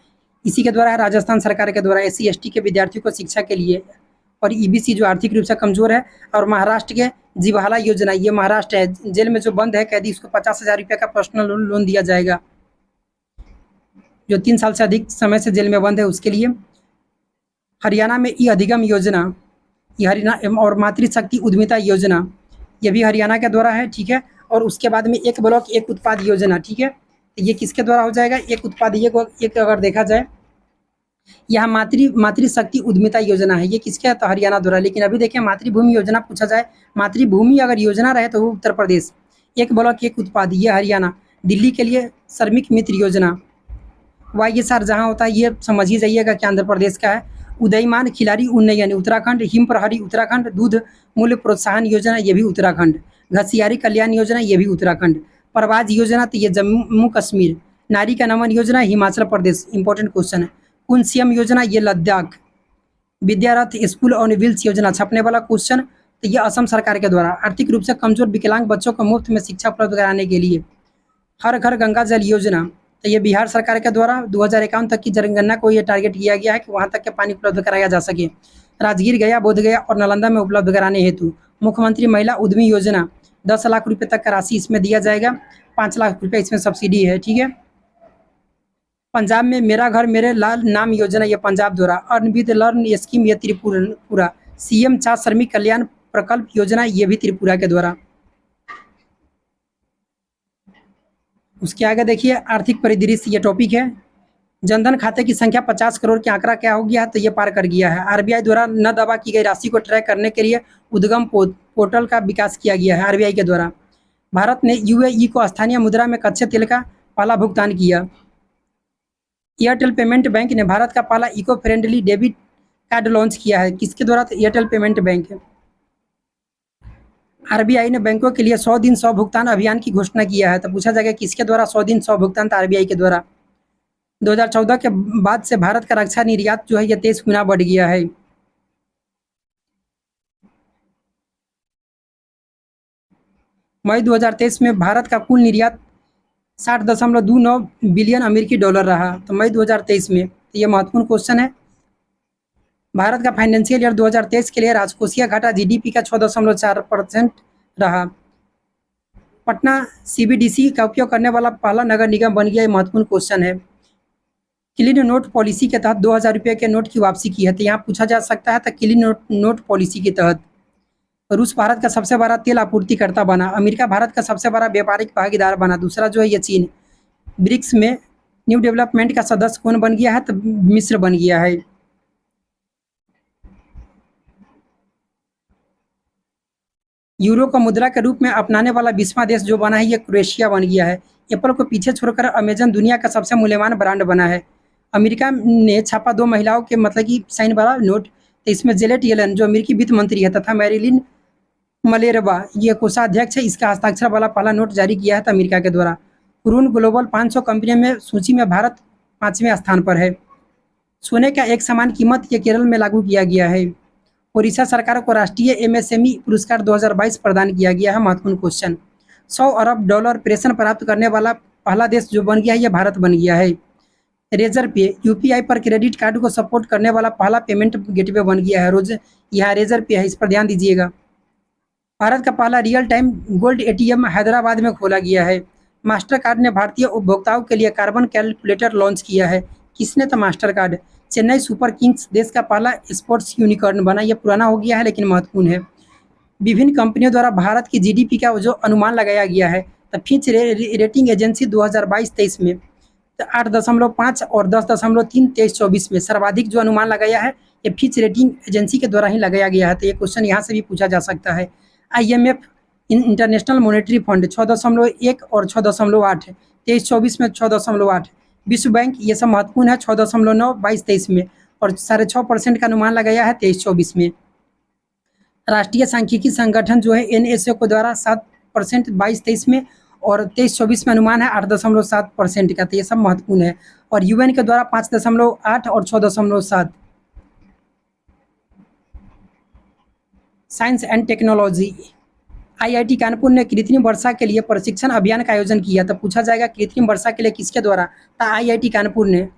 इसी के द्वारा है, राजस्थान सरकार के द्वारा। SC ST के विद्यार्थियों को शिक्षा के लिए। और EBC जो आर्थिक रूप से कमजोर है। और महाराष्ट्र के जीवाला योजना ये महाराष्ट्र है, जेल में जो बंद है कैदी उसको 50,000 रुपये का पर्सनल लोन दिया जाएगा, जो 3 साल से अधिक समय से जेल में बंद है उसके लिए। हरियाणा में ई अधिगम योजना ये हरियाणा और मातृशक्ति उद्यमिता योजना ये भी हरियाणा के द्वारा है, ठीक है। और उसके बाद में एक ब्लॉक एक उत्पाद योजना, ठीक है। तो ये किसके द्वारा हो जाएगा? एक उत्पाद एक अगर देखा जाए यहाँ मातृशक्ति उद्यमिता योजना है, ये किसके है? तो हरियाणा द्वारा। लेकिन अभी देखिए मातृभूमि योजना पूछा जाए, मातृभूमि अगर योजना रहे तो वो उत्तर प्रदेश। एक ब्लॉक एक उत्पाद ये हरियाणा। दिल्ली के लिए श्रमिक मित्र योजना। YSR जहाँ होता है ये समझ ही जाइएगा कि आंध्र प्रदेश का है। उदयमान खिलाड़ी उन्नयन उत्तराखंड। हिम प्रहरी उत्तराखंड। दूध मूल्य प्रोत्साहन योजना ये भी उत्तराखंड। घसियारी कल्याण योजना ये भी उत्तराखंड। प्रवाज योजना तो ये जम्मू कश्मीर। नारी का नमन योजना हिमाचल प्रदेश, इंपॉर्टेंट क्वेश्चन है। कुनसियम योजना ये लद्दाख। विद्यारथ स्कूल ऑन व्हील्स योजना छपने वाला क्वेश्चन, तो ये असम सरकार के द्वारा। आर्थिक रूप से कमजोर विकलांग बच्चों को मुफ्त में शिक्षा उपलब्ध कराने के लिए। हर घर गंगा जल योजना, तो ये बिहार सरकार के द्वारा 2051 तक की जनगणना को ये टारगेट किया गया है कि वहाँ तक के पानी उपलब्ध कराया जा सके। राजगीर गया, बोधगया और नालंदा में उपलब्ध कराने हेतु मुख्यमंत्री महिला उद्यमी योजना 10 लाख रुपये तक का राशि इसमें दिया जाएगा। 5 लाख रुपये इसमें सब्सिडी है, ठीक है। पंजाब में मेरा घर मेरे लाल नाम योजना ये पंजाब द्वारा। अर्नविद लर्न स्कीम ये त्रिपुरा। CM 4 श्रमिक कल्याण प्रकल्प योजना ये भी त्रिपुरा के द्वारा। उसके आगे देखिए आर्थिक परिदृश्य ये टॉपिक है। जनधन खाते की संख्या 50 करोड़ के आंकड़ा क्या हो गया? तो ये पार कर गया है। RBI द्वारा न दावा की गई राशि को ट्रैक करने के लिए उद्गम पोर्टल का विकास किया गया है RBI के द्वारा। भारत ने UAE को स्थानीय मुद्रा में कच्चे तेल का पहला भुगतान किया। एयरटेल पेमेंट बैंक ने भारत का पहला eco friendly debit card launch किया है। किसके द्वारा? तो एयरटेल पेमेंट बैंक है। RBI ने बैंकों के लिए 100 दिन 100 भुगतान अभियान की घोषणा किया है। तो पूछा जाएगा किसके द्वारा 100 दिन 100 भुगतान? तो RBI के द्वारा। 2014 के बाद से भारत का रक्षा निर्यात जो है ये 23 गुना बढ़ गया है। मई 2023 में भारत का कुल निर्यात 60.29 बिलियन अमेरिकी डॉलर रहा। तो मई 2023 में, तो ये महत्वपूर्ण क्वेश्चन है। भारत का फाइनेंशियल ईयर 2023 के लिए राजकोषीय घाटा GDP का 6.4% रहा। पटना CBDC का उपयोग करने वाला पहला नगर निगम बन गया, ये महत्वपूर्ण क्वेश्चन है। क्लीन नोट पॉलिसी के तहत 2000 रुपये के नोट की वापसी की है। तो यहाँ पूछा जा सकता है तो क्लीन नोट पॉलिसी के तहत रूस भारत का सबसे बड़ा तेल आपूर्तिकर्ता बना, अमेरिका भारत का सबसे बड़ा व्यापारिक भागीदार बना, दूसरा जो है ये चीन। ब्रिक्स में न्यू डेवलपमेंट का सदस्य कौन बन गया है? तो मिस्र बन गया है। यूरो को मुद्रा के रूप में अपनाने वाला 20वां देश जो बना है ये क्रोएशिया बन गया है। एप्पल को पीछे छोड़कर अमेजन दुनिया का सबसे मूल्यवान ब्रांड बना है। अमेरिका ने छापा 2 महिलाओं के मतलब कि साइन वाला नोट। तो इसमें जेलेट येलन जो अमेरिकी वित्त मंत्री है तथा मैरिलिन मलेरबा ये कोषाध्यक्ष है, इसका हस्ताक्षर वाला पहला नोट जारी किया है तो अमेरिका के द्वारा। कुरून ग्लोबल 500 कंपनियों में सूची में भारत 5वें स्थान पर है। सोने का एक समान कीमत ये केरल में लागू किया गया है। ओडिशा सरकार को राष्ट्रीय एमएसएमई पुरस्कार 2022 प्रदान किया गया है। महत्वपूर्ण क्वेश्चन। 100 अरब डॉलर प्रेषण प्राप्त करने वाला पहला देश जो बन गया है ये भारत बन गया है। रेजर पे यूपीआई पर क्रेडिट कार्ड को सपोर्ट करने वाला पहला पेमेंट गेटवे बन गया है। रोज यहाँ रेजर पे है, इस पर ध्यान दीजिएगा। भारत का पहला real time gold ATM Hyderabad में खोला गया है। मास्टर कार्ड ने भारतीय उपभोक्ताओं के लिए कार्बन कैलकुलेटर लॉन्च किया है। किसने? तो master card. Chennai super Kings देश का पहला स्पोर्ट्स यूनिकॉर्न बना, यह पुराना हो गया है लेकिन महत्वपूर्ण है। विभिन्न कंपनियों द्वारा भारत की जीडीपी का जो अनुमान लगाया गया है तो फिच रेटिंग एजेंसी 2022-23 में तो 8.5 और 10.3 23-24 में सर्वाधिक जो अनुमान लगाया है ये फिच रेटिंग एजेंसी के द्वारा ही लगाया गया है। तो ये क्वेश्चन यहाँ से भी पूछा जा सकता है। IMF इंटरनेशनल मॉनेटरी फंड 6.1 और 6.8 23-24 में 6.8। विश्व बैंक ये सब महत्वपूर्ण है 6.9 22-23 में और 6.5% का अनुमान लगाया है 23-24 में। राष्ट्रीय सांख्यिकी संगठन जो है NSO को द्वारा 7% 22-23 में और 23-24 में अनुमान है 8.7% का। तो ये सब महत्वपूर्ण है। और UN के द्वारा 5.8 और 6.7। Science and technology IIT Kanpur ने कृत्रिम वर्षा के लिए प्रशिक्षण अभियान का आयोजन किया। तो पूछा जाएगा कृत्रिम वर्षा के लिए किसके द्वारा? तो IIT कानपुर ने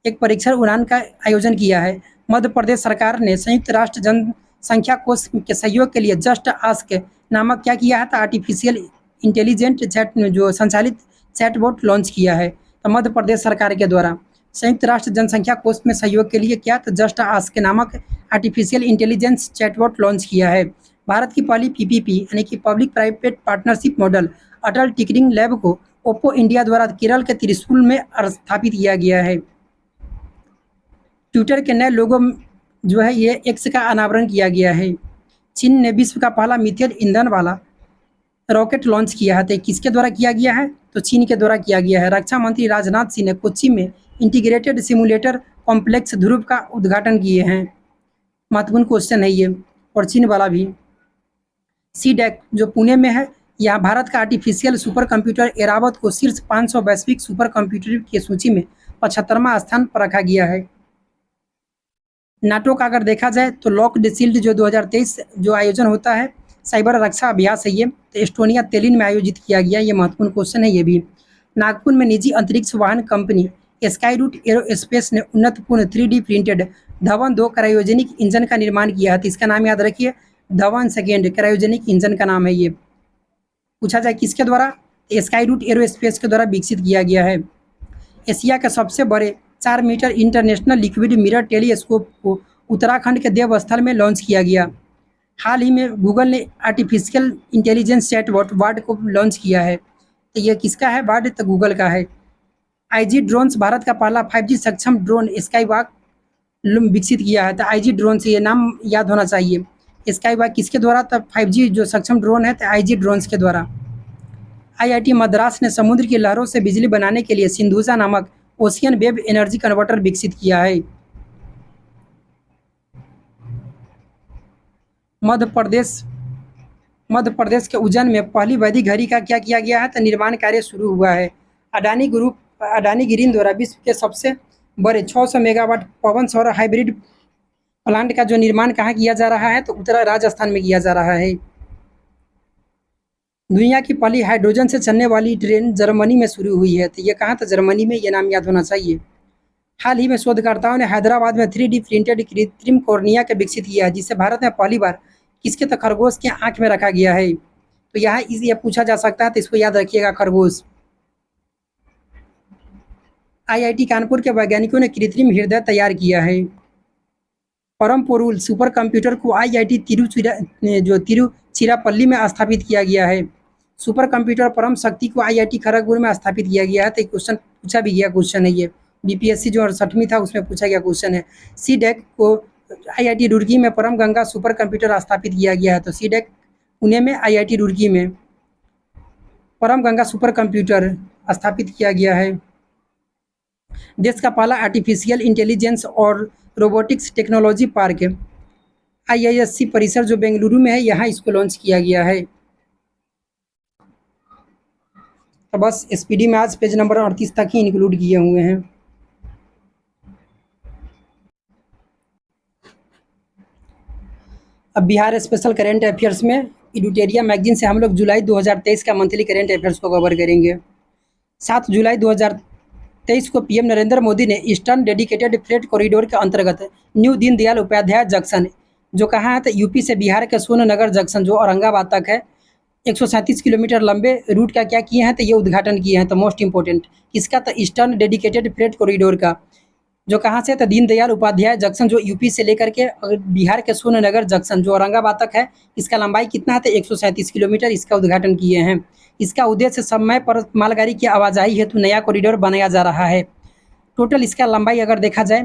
एक परीक्षण उड़ान का आयोजन किया है। मध्य प्रदेश सरकार ने संयुक्त राष्ट्र जनसंख्या कोष के सहयोग के लिए जस्ट आस्क नामक क्या किया है? तो आर्टिफिशियल इंटेलिजेंट चैट जो संचालित चैटबॉट लॉन्च किया है। तो मध्य प्रदेश सरकार के द्वारा संयुक्त राष्ट्र जनसंख्या कोष में सहयोग के लिए क्या? तो जस्ट आस्क नामक आर्टिफिशियल इंटेलिजेंस चैटबॉट लॉन्च किया है। भारत की पहली PPP यानी कि पब्लिक प्राइवेट पार्टनरशिप मॉडल अटल टिंकरिंग लैब को ओप्पो इंडिया द्वारा केरल के त्रिशूल में स्थापित किया गया है। ट्विटर के नए लोगो जो है ये एक्स का अनावरण किया गया है। चीन ने विश्व का पहला मिथेन ईंधन वाला रॉकेट लॉन्च किया है। तो किसके द्वारा किया गया है? तो चीन के द्वारा किया गया है। रक्षा मंत्री राजनाथ सिंह ने कोच्चि में इंटीग्रेटेड सिमुलेटर कॉम्प्लेक्स ध्रुव का उद्घाटन किए हैं। महत्वपूर्ण क्वेश्चन है ये और चीन वाला भी। CDAC जो पुणे में है, यहाँ भारत का आर्टिफिशियल सुपर कंप्यूटर एरावत को शीर्ष 500 वैश्विक सुपर कंप्यूटर की सूची में 75वां स्थान पर रखा गया है। नाटो का अगर देखा जाए तो लॉक्ड शील्ड जो 2023 जो आयोजन होता है साइबर रक्षा अभ्यास है ये, तो एस्टोनिया तेलिन में आयोजित किया गया। ये महत्वपूर्ण क्वेश्चन है ये भी। नागपुर में निजी अंतरिक्ष वाहन कंपनी स्काई रूट एरोस्पेस ने उन्नतपूर्ण 3D printed Dhawan 2 cryogenic engine का निर्माण किया है। तो इसका नाम याद रखिए, धवन सेकेंड क्रायोजेनिक इंजन का नाम है ये। पूछा जाए किसके द्वारा? स्काई रूट एरोस्पेस के द्वारा विकसित किया गया है। एशिया के सबसे बड़े 4 metre international liquid mirror telescope को उत्तराखंड के देवस्थल में लॉन्च किया गया। हाल ही में गूगल ने आर्टिफिशियल इंटेलिजेंस चैटबॉट बार्ड को लॉन्च किया है। तो ये किसका है बार्ड? तो गूगल का है। IG ड्रोन्स भारत का पहला 5G सक्षम ड्रोन स्काईवॉक विकसित किया है। तो IG ड्रोन से ये नाम याद होना चाहिए। स्काईवॉक किसके द्वारा? तो 5G जो सक्षम ड्रोन है तो IG ड्रोन्स के द्वारा। IIT मद्रास ने समुद्र की लहरों से बिजली बनाने के लिए सिंधुजा नामक ओशियन वेव एनर्जी कन्वर्टर विकसित किया है। मध्य प्रदेश के उज्जैन में पहली वैदिक घड़ी का क्या किया गया है? तो निर्माण कार्य शुरू हुआ है। अडानी ग्रीन द्वारा विश्व के सबसे बड़े 600 मेगावाट पवन सौर हाइब्रिड प्लांट का जो निर्माण कहाँ किया जा रहा है? तो उत्तर राजस्थान में किया जा रहा है। दुनिया की पहली हाइड्रोजन से चलने वाली ट्रेन जर्मनी में शुरू हुई है। तो ये कहाँ? तो जर्मनी में, ये नाम याद होना चाहिए। हाल ही में शोधकर्ताओं ने हैदराबाद में 3D प्रिंटेड कृत्रिम कॉर्निया का विकसित किया है, जिसे भारत में पहली बार किसके? तो खरगोश के आँख में रखा गया है। तो ये पूछा जा सकता है, तो इसको याद रखिएगा, खरगोश। आईआईटी कानपुर के वैज्ञानिकों ने कृत्रिम हृदय तैयार किया है। परम पोरुल सुपर कंप्यूटर को आईआईटी तिरुचिरापल्ली में स्थापित किया गया है। सुपर कंप्यूटर परम शक्ति को आईआईटी खड़गपुर में स्थापित किया गया है। तो क्वेश्चन पूछा भी गया क्वेश्चन है ये, बीपीएससी जो 68वीं था उसमें पूछा गया क्वेश्चन है। सीडेक को आईआईटी रुड़की में परम गंगा सुपर कंप्यूटर स्थापित किया गया है। तो सीडेक पुणे में, आईआईटी रुड़की में परम गंगा सुपर कंप्यूटर स्थापित किया गया है। देश का पहला आर्टिफिशियल इंटेलिजेंस और रोबोटिक्स टेक्नोलॉजी पार्क आईआईएससी परिसर जो बेंगलुरु में है, यहाँ इसको लॉन्च किया गया है। तो बस एसपीडी में आज पेज नंबर 38 तक ही इंक्लूड किए हुए हैं। अब बिहार स्पेशल करेंट अफेयर्स में एडुटेरिया मैगजीन से हम लोग जुलाई 2023 का मंथली करेंट अफेयर्स को कवर करेंगे। 7 जुलाई 2023 को पीएम नरेंद्र मोदी ने ईस्टर्न डेडिकेटेड फ्रेट कॉरिडोर के अंतर्गत न्यू दीनदयाल उपाध्याय जंक्शन जो कहाँ है, तो यूपी से बिहार के सोननगर जंक्शन जो औरंगाबाद तक है 137 किलोमीटर लंबे रूट का क्या किए हैं, तो ये उद्घाटन किए हैं। तो मोस्ट इंपॉर्टेंट किसका, तो ईस्टर्न डेडिकेटेड फ्रेट कॉरिडोर का, जो कहाँ से, तो दीनदयाल उपाध्याय जंक्शन जो यूपी से लेकर के बिहार के सोननगर जंक्शन जो औरंगाबाद तक है, इसका लंबाई कितना है, तो 137 किलोमीटर इसका उद्घाटन किए हैं। इसका उद्देश्य समय पर मालगाड़ी की आवाजाही हेतु नया कॉरिडोर बनाया जा रहा है। टोटल इसका लंबाई अगर देखा जाए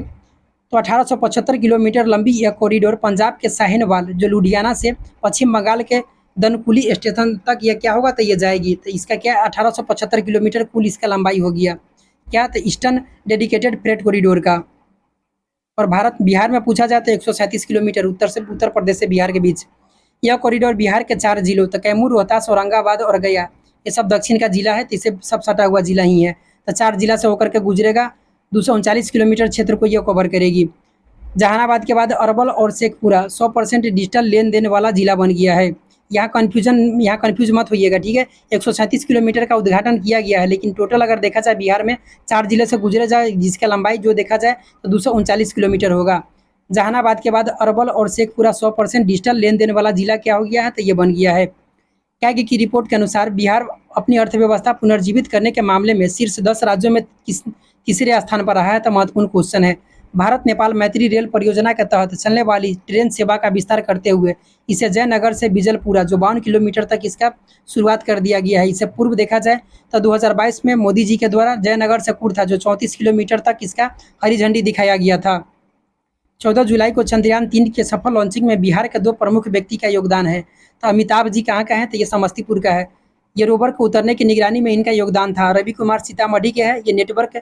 तो 1875 किलोमीटर लंबी यह कॉरिडोर पंजाब के साहिनवाल जो लुधियाना से पश्चिम बंगाल के दनकुली स्टेशन तक यह क्या होगा, तो ये जाएगी। तो इसका क्या 1875 किलोमीटर कुल इसका लंबाई हो गया क्या, तो ईस्टर्न डेडिकेटेड फ्रेट कॉरिडोर का। और बिहार में पूछा जाए तो 137 किलोमीटर उत्तर प्रदेश से बिहार के बीच। यह कॉरिडोर बिहार के 4 जिलों तो कैमूर, रोहतास, औरंगाबाद और गया, ये सब दक्षिण का जिला है, तो इसे सब सटा हुआ जिला ही है। तो 4 जिला से होकर के गुजरेगा। 239 किलोमीटर क्षेत्र को यह कवर करेगी। जहानाबाद के बाद अरवल और शेखपुरा 100% डिजिटल लेन देन वाला जिला बन गया है। यहाँ कन्फ्यूज मत होइएगा, ठीक है। 137 किलोमीटर का उद्घाटन किया गया है, लेकिन टोटल अगर देखा जाए बिहार में 4 जिले से गुजरे जाए, जिसका लंबाई जो देखा जाए तो 239 किलोमीटर होगा। जहानाबाद के बाद अरवल और शेखपुरा 100% डिजिटल लेन देन वाला जिला क्या हो गया है, तो ये बन गया है। कैग की रिपोर्ट के अनुसार बिहार अपनी अर्थव्यवस्था पुनर्जीवित करने के मामले में शीर्ष 10 राज्यों में तीसरे स्थान पर रहा है। तो महत्वपूर्ण क्वेश्चन है। भारत नेपाल मैत्री रेल परियोजना के तहत चलने वाली ट्रेन सेवा का विस्तार करते हुए इसे जयनगर से बिजलपुरा जो 52 किलोमीटर तक इसका शुरुआत कर दिया गया है। इससे पूर्व देखा जाए तो 2022 में मोदी जी के द्वारा जयनगर से कुर्था जो 34 किलोमीटर तक इसका हरी झंडी दिखाया गया था। 14 जुलाई को चंद्रयान 3 के सफल लॉन्चिंग में बिहार के 2 प्रमुख व्यक्ति का योगदान है। तो अमिताभ जी कहाँ का है, तो ये समस्तीपुर का है। ये रोवर को उतरने की निगरानी में इनका योगदान था। रवि कुमार सीतामढ़ी के हैं, ये नेटवर्क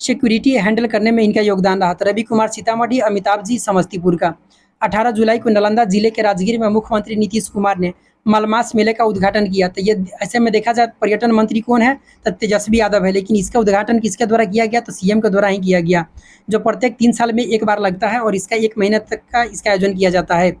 सिक्योरिटी हैंडल करने में इनका योगदान रहा। तो रवि कुमार सीतामढ़ी, अमिताभ जी समस्तीपुर का। 18 जुलाई को नालंदा जिले के राजगीर में मुख्यमंत्री नीतीश कुमार ने मलमास मेले का उद्घाटन किया। तो ये ऐसे में देखा जाए पर्यटन मंत्री कौन है, तो तेजस्वी यादव है, लेकिन इसका उद्घाटन किसके द्वारा किया गया, तो सीएम के द्वारा ही किया गया, जो प्रत्येक 3 साल में एक बार लगता है और इसका 1 महीने तक का इसका आयोजन किया जाता है।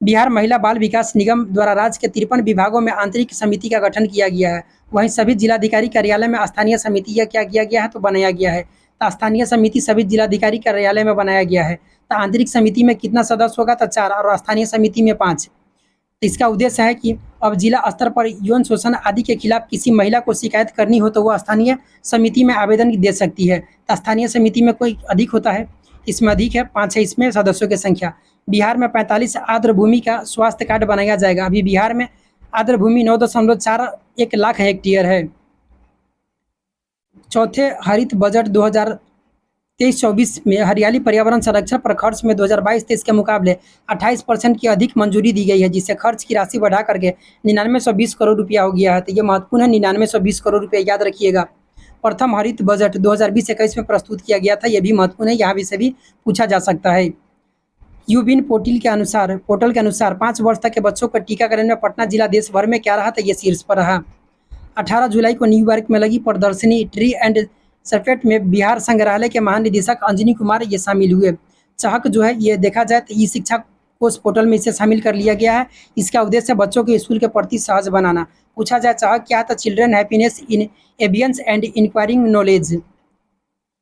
बिहार महिला बाल विकास निगम द्वारा राज्य के 53 विभागों में आंतरिक समिति का गठन किया गया है। वहीं सभी जिलाधिकारी कार्यालय में स्थानीय समिति या क्या किया गया है, तो बनाया गया है। तो स्थानीय समिति सभी जिलाधिकारी कार्यालय में बनाया गया है। तो आंतरिक समिति में कितना सदस्य होगा, तो 4 और स्थानीय समिति में 5। तो इसका उद्देश्य है कि अब जिला स्तर पर यौन शोषण आदि के खिलाफ किसी महिला को शिकायत करनी हो तो वह स्थानीय समिति में आवेदन दे सकती है। तो स्थानीय समिति में कोई अधिक होता है, इसमें अधिक है, 5 है इसमें सदस्यों की संख्या। बिहार में 45 आर्द्र भूमि का स्वास्थ्य कार्ड बनाया जाएगा। अभी बिहार में आर्द्र भूमि 9.41 लाख हेक्टेयर है। चौथे हरित बजट 2023-24 में हरियाली पर्यावरण संरक्षण पर खर्च में 2022-23 के मुकाबले 28% की अधिक मंजूरी दी गई है, जिससे खर्च की राशि बढ़ा करके 9920 करोड़ रुपया हो गया है। तो ये महत्वपूर्ण है, 9920 करोड़ रुपया याद रखिएगा। प्रथम हरित बजट 2020-21 में प्रस्तुत किया गया था, यह भी महत्वपूर्ण है, यहाँ भी से भी पूछा जा सकता है। यूबिन पोर्टल के अनुसार 5 वर्ष तक के बच्चों का टीकाकरण में पटना जिला देश भर में क्या रहा, तो ये शीर्ष पर रहा। 18 जुलाई को न्यूयॉर्क में लगी प्रदर्शनी ट्री एंड सर्फेट में बिहार संग्रहालय के महानिदेशक अंजनी कुमार ये शामिल हुए। चहक जो है ये देखा जाए तो ई शिक्षा कोष पोर्टल में इसे शामिल कर लिया गया है। इसका उद्देश्य बच्चों के स्कूल के प्रति सहज बनाना। पूछा जाए चहक क्या है, तो children happiness in avians and inquiring knowledge.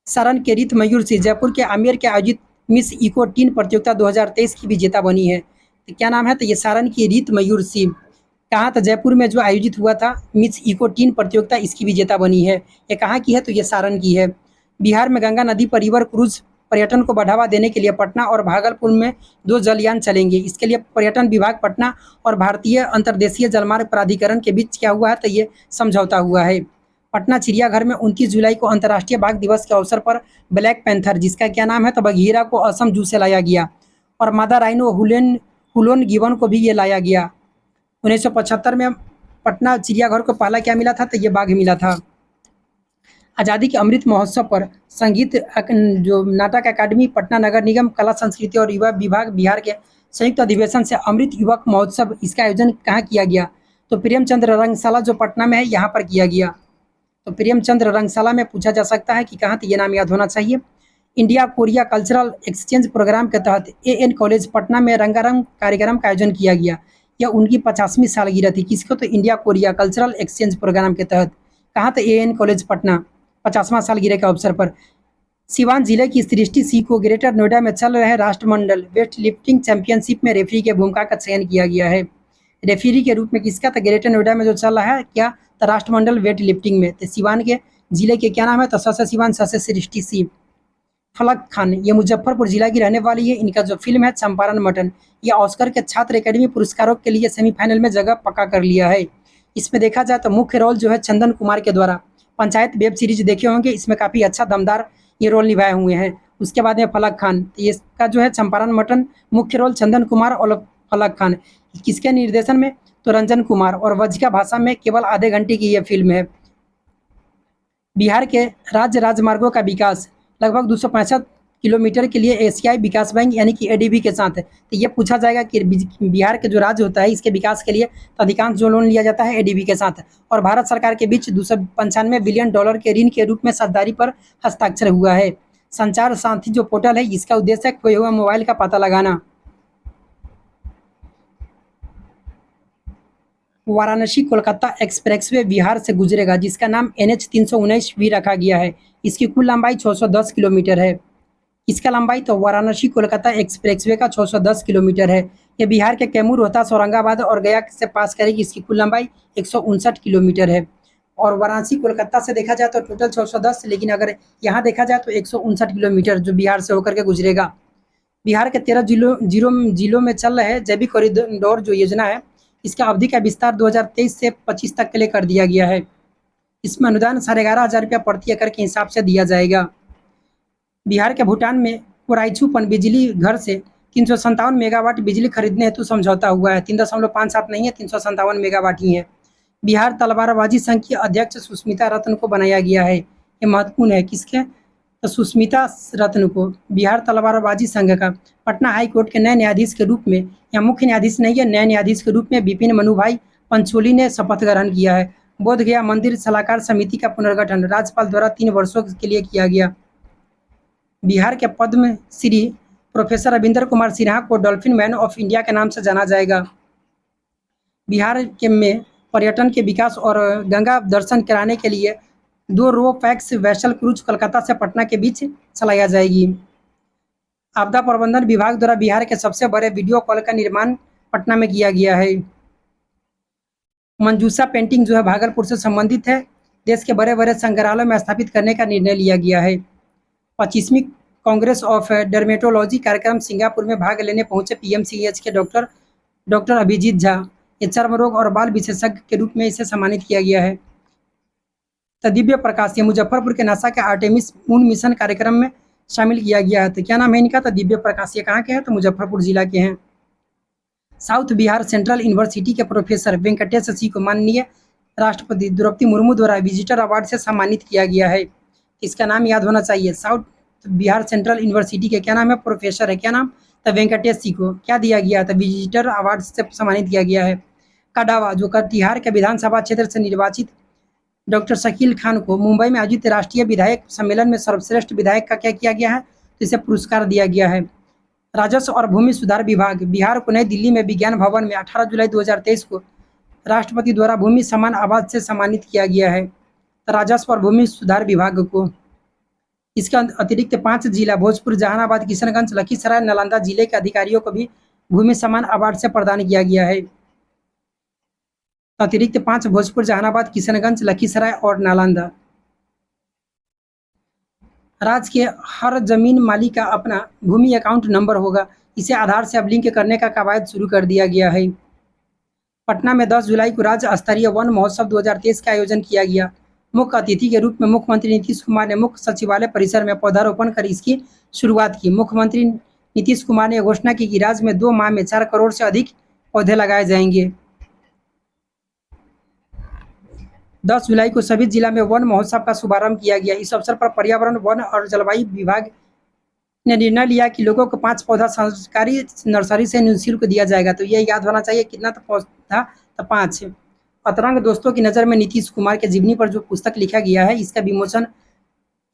Saran के रीत मयूर सिंह जयपुर के आमेर के आयोजित मिस इको टीन प्रतियोगिता 2023 की विजेता बनी है। तो क्या नाम है, तो ये सारण की रीत मयूर सिंह। कहाँ, तो जयपुर में जो आयोजित हुआ था मिस इको टीन प्रतियोगिता, इसकी विजेता बनी है। ये कहाँ की है, तो ये सारण की है। बिहार में गंगा नदी पर रिवर क्रूज पर्यटन को बढ़ावा देने के लिए पटना और भागलपुर में 2 जलयान चलेंगे। इसके लिए पर्यटन विभाग पटना और भारतीय अंतर्देशीय जलमार्ग प्राधिकरण के बीच क्या हुआ है, तो ये समझौता हुआ है। पटना चिड़ियाघर में 29 जुलाई को अंतर्राष्ट्रीय बाघ दिवस के अवसर पर ब्लैक पैंथर, जिसका क्या नाम है, तो बघीरा, को असम जू से लाया गया और मादा राइनो हुलोन गिवन को भी ये लाया गया। 1975 में पटना चिड़ियाघर को पहला क्या मिला था, तो ये बाघ मिला था। आज़ादी के अमृत महोत्सव पर संगीत जो नाटक अकादमी, पटना नगर निगम, कला संस्कृति और युवा विभाग बिहार के संयुक्त अधिवेशन से अमृत युवक महोत्सव, इसका आयोजन कहाँ किया गया, तो प्रेमचंद्र रंगशाला जो पटना में है, यहाँ पर किया गया। तो प्रेमचंद्र रंगशाला में पूछा जा सकता है कि कहाँ, तो ये नाम याद होना चाहिए। India Korea cultural exchange programme के तहत एएन कॉलेज पटना में रंगारंग कार्यक्रम का आयोजन किया गया। यह उनकी 50वीं सालगिरह थी। किसको, तो India Korea cultural exchange programme के तहत। कहाँ, तो एएन कॉलेज पटना, 50वां सालगिरह के अवसर पर। सिवान जिले की सृष्टि सी को ग्रेटर नोएडा में चल रहे राष्ट्रमंडल वेट लिफ्टिंग चैंपियनशिप में रेफरी की भूमिका का चयन किया गया है। रेफरी के रूप में किसका, तो ग्रेटर नोएडा में जो चल रहा है क्या, तो राष्ट्रमंडल वेट लिफ्टिंग में, तो सिवान के जिले के क्या नाम है, तो ससे सिवान ससे सृष्टि सी। फलक खान, ये मुजफ्फरपुर जिला की रहने वाली है। इनका जो फिल्म है चंपारण मटन, ये ऑस्कर के छात्र अकेडमी पुरस्कारों के लिए सेमीफाइनल में जगह पक्का कर लिया है। इसमें देखा जाए तो मुख्य रोल जो है चंदन कुमार के द्वारा, पंचायत वेब सीरीज देखे होंगे, इसमें काफ़ी अच्छा दमदार ये रोल निभाए हुए हैं। उसके बाद में फलक खान, तो इसका जो है चंपारण मटन, मुख्य रोल चंदन कुमार और फलक खान। किसके निर्देशन में, तो रंजन कुमार, और वज्जिका भाषा में केवल आधे घंटे की ये फिल्म है। बिहार के राज्य राजमार्गों का विकास लगभग 265 किलोमीटर के लिए एशियाई विकास बैंक यानी कि एडीबी के साथ है। तो ये पूछा जाएगा कि बिहार के जो राज्य होता है, इसके विकास के लिए तो अधिकांश जो लोन लिया जाता है एडीबी के साथ, और भारत सरकार के बीच 295 बिलियन डॉलर के ऋण के रूप में साझेदारी पर हस्ताक्षर हुआ है। संचार साथी जो पोर्टल है, इसका उद्देश्य है खोए हुए मोबाइल का पता लगाना। वाराणसी कोलकाता एक्सप्रेसवे बिहार से गुजरेगा, जिसका नाम NH 319 भी रखा गया है। इसकी कुल लंबाई 610 किलोमीटर है। इसका लंबाई तो वाराणसी कोलकाता एक्सप्रेसवे का 610 किलोमीटर है। ये बिहार के कैमूर, रोहतास, औरंगाबाद और गया से पास करेगी। इसकी कुल लंबाई 159 किलोमीटर है। और वाराणसी कोलकाता से देखा जाए तो टोटल 610, लेकिन अगर यहाँ देखा जाए तो 159 किलोमीटर जो बिहार से होकर के गुजरेगा। बिहार के 13 जिलों में चल रहे जैविक कॉरिडोर जो योजना है, इसका अवधि का विस्तार 2023 से 25 तक के लिए कर दिया गया है। इसमें अनुदान 11,500 रुपया प्रति एकड़ के हिसाब से दिया जाएगा। बिहार के भूटान में कोराइछू पनबिजली घर से 357 मेगावाट बिजली खरीदने हेतु समझौता हुआ है। 3.57 नहीं है, 357 मेगावाट ही है। बिहार तलवारबाजी संघ की अध्यक्ष सुष्मिता रत्न को बनाया गया है। ये महत्वपूर्ण है। किसके, तो सुष्मिता रत्न को बिहार तलवारबाजी संघ का पटना हाई कोर्ट के नए न्यायाधीश के रूप में, या मुख्य न्यायाधीश नहीं है, नए न्यायाधीश के रूप में विपिन मनुभाई पंचोली ने शपथ ग्रहण किया है। बोधगया मंदिर सलाहकार समिति का पुनर्गठन राज्यपाल द्वारा 3 वर्षों के लिए किया गया। बिहार के पद्म श्री प्रोफेसर रविंद्र कुमार सिन्हा को डॉल्फिन मैन ऑफ इंडिया के नाम से जाना जाएगा। बिहार के में पर्यटन के विकास और गंगा दर्शन कराने के लिए 2 ro pax vessel cruise Kolkata से पटना के बीच चलाया जाएगी। आपदा प्रबंधन विभाग द्वारा बिहार के सबसे बड़े वीडियो कॉल का निर्माण पटना में किया गया है। मंजूषा पेंटिंग जो है भागलपुर से संबंधित है। देश के बड़े बड़े संग्रहालयों में स्थापित करने का निर्णय लिया गया है। 25वीं कांग्रेस ऑफ डर्मेटोलॉजी कार्यक्रम सिंगापुर में भाग लेने पहुंचे पीएमसीएच के डॉक्टर अभिजीत झा। ये चर्म रोग और बाल विशेषज्ञ के रूप में इसे सम्मानित किया गया है। तो दिव्य प्रकाश, ये मुजफ्फरपुर के नासा के आर्टेमिस मून मिशन कार्यक्रम में शामिल किया गया है। तो क्या नाम है इनका, तो दिव्य प्रकाश। ये कहाँ के हैं, तो मुजफ्फरपुर जिला के हैं। साउथ बिहार सेंट्रल यूनिवर्सिटी के प्रोफेसर वेंकटेश सी को माननीय राष्ट्रपति द्रौपदी मुर्मू द्वारा विजिटर अवार्ड से सम्मानित किया गया है। इसका नाम याद होना चाहिए। साउथ बिहार सेंट्रल यूनिवर्सिटी के क्या नाम है, प्रोफेसर है, क्या नाम, तो वेंकटेश सी को क्या दिया गया था, विजिटर अवार्ड से सम्मानित किया गया है। कडावा, जो कटिहार के विधानसभा क्षेत्र से निर्वाचित डॉक्टर शकील खान को मुंबई में आयोजित राष्ट्रीय विधायक सम्मेलन में सर्वश्रेष्ठ विधायक का क्या किया गया है, तो इसे पुरस्कार दिया गया है। राजस्व और भूमि सुधार विभाग बिहार को नई दिल्ली में विज्ञान भवन में 18 जुलाई 2023 को राष्ट्रपति द्वारा भूमि समान आवाज से सम्मानित किया गया है। राजस्व और भूमि सुधार विभाग को इसके अतिरिक्त 5 जिला भोजपुर, जहानाबाद, किशनगंज, लखीसराय, नालंदा जिले के अधिकारियों को भी भूमि समान अवार्ड से प्रदान किया गया है। अतिरिक्त 5 भोजपुर, जहानाबाद, किशनगंज, लखीसराय और नालंदा। राज्य के हर जमीन मालिक का अपना भूमि अकाउंट नंबर होगा। इसे आधार से अब लिंक करने का कवायद शुरू कर दिया गया है। पटना में 10 जुलाई को राज्य स्तरीय वन महोत्सव 2023 का आयोजन किया गया। मुख्य अतिथि के रूप में मुख्यमंत्री नीतीश कुमार ने मुख्य सचिवालय परिसर में पौधारोपण कर इसकी शुरुआत की। मुख्यमंत्री नीतीश कुमार ने घोषणा की कि राज्य में 2 माह में 4 करोड़ से अधिक पौधे लगाए जाएंगे। 10 जुलाई को सभी जिला में वन महोत्सव का शुभारंभ किया गया। इस अवसर पर पर्यावरण, वन और जलवायु विभाग ने निर्णय लिया कि लोगों को 5 पौधा सरकारी नर्सरी से निःशुल्क दिया जाएगा। तो ये याद होना चाहिए कितना तो पौधा, तो 5। अतरंग दोस्तों की नज़र में नीतीश कुमार के जीवनी पर जो पुस्तक लिखा गया है, इसका विमोचन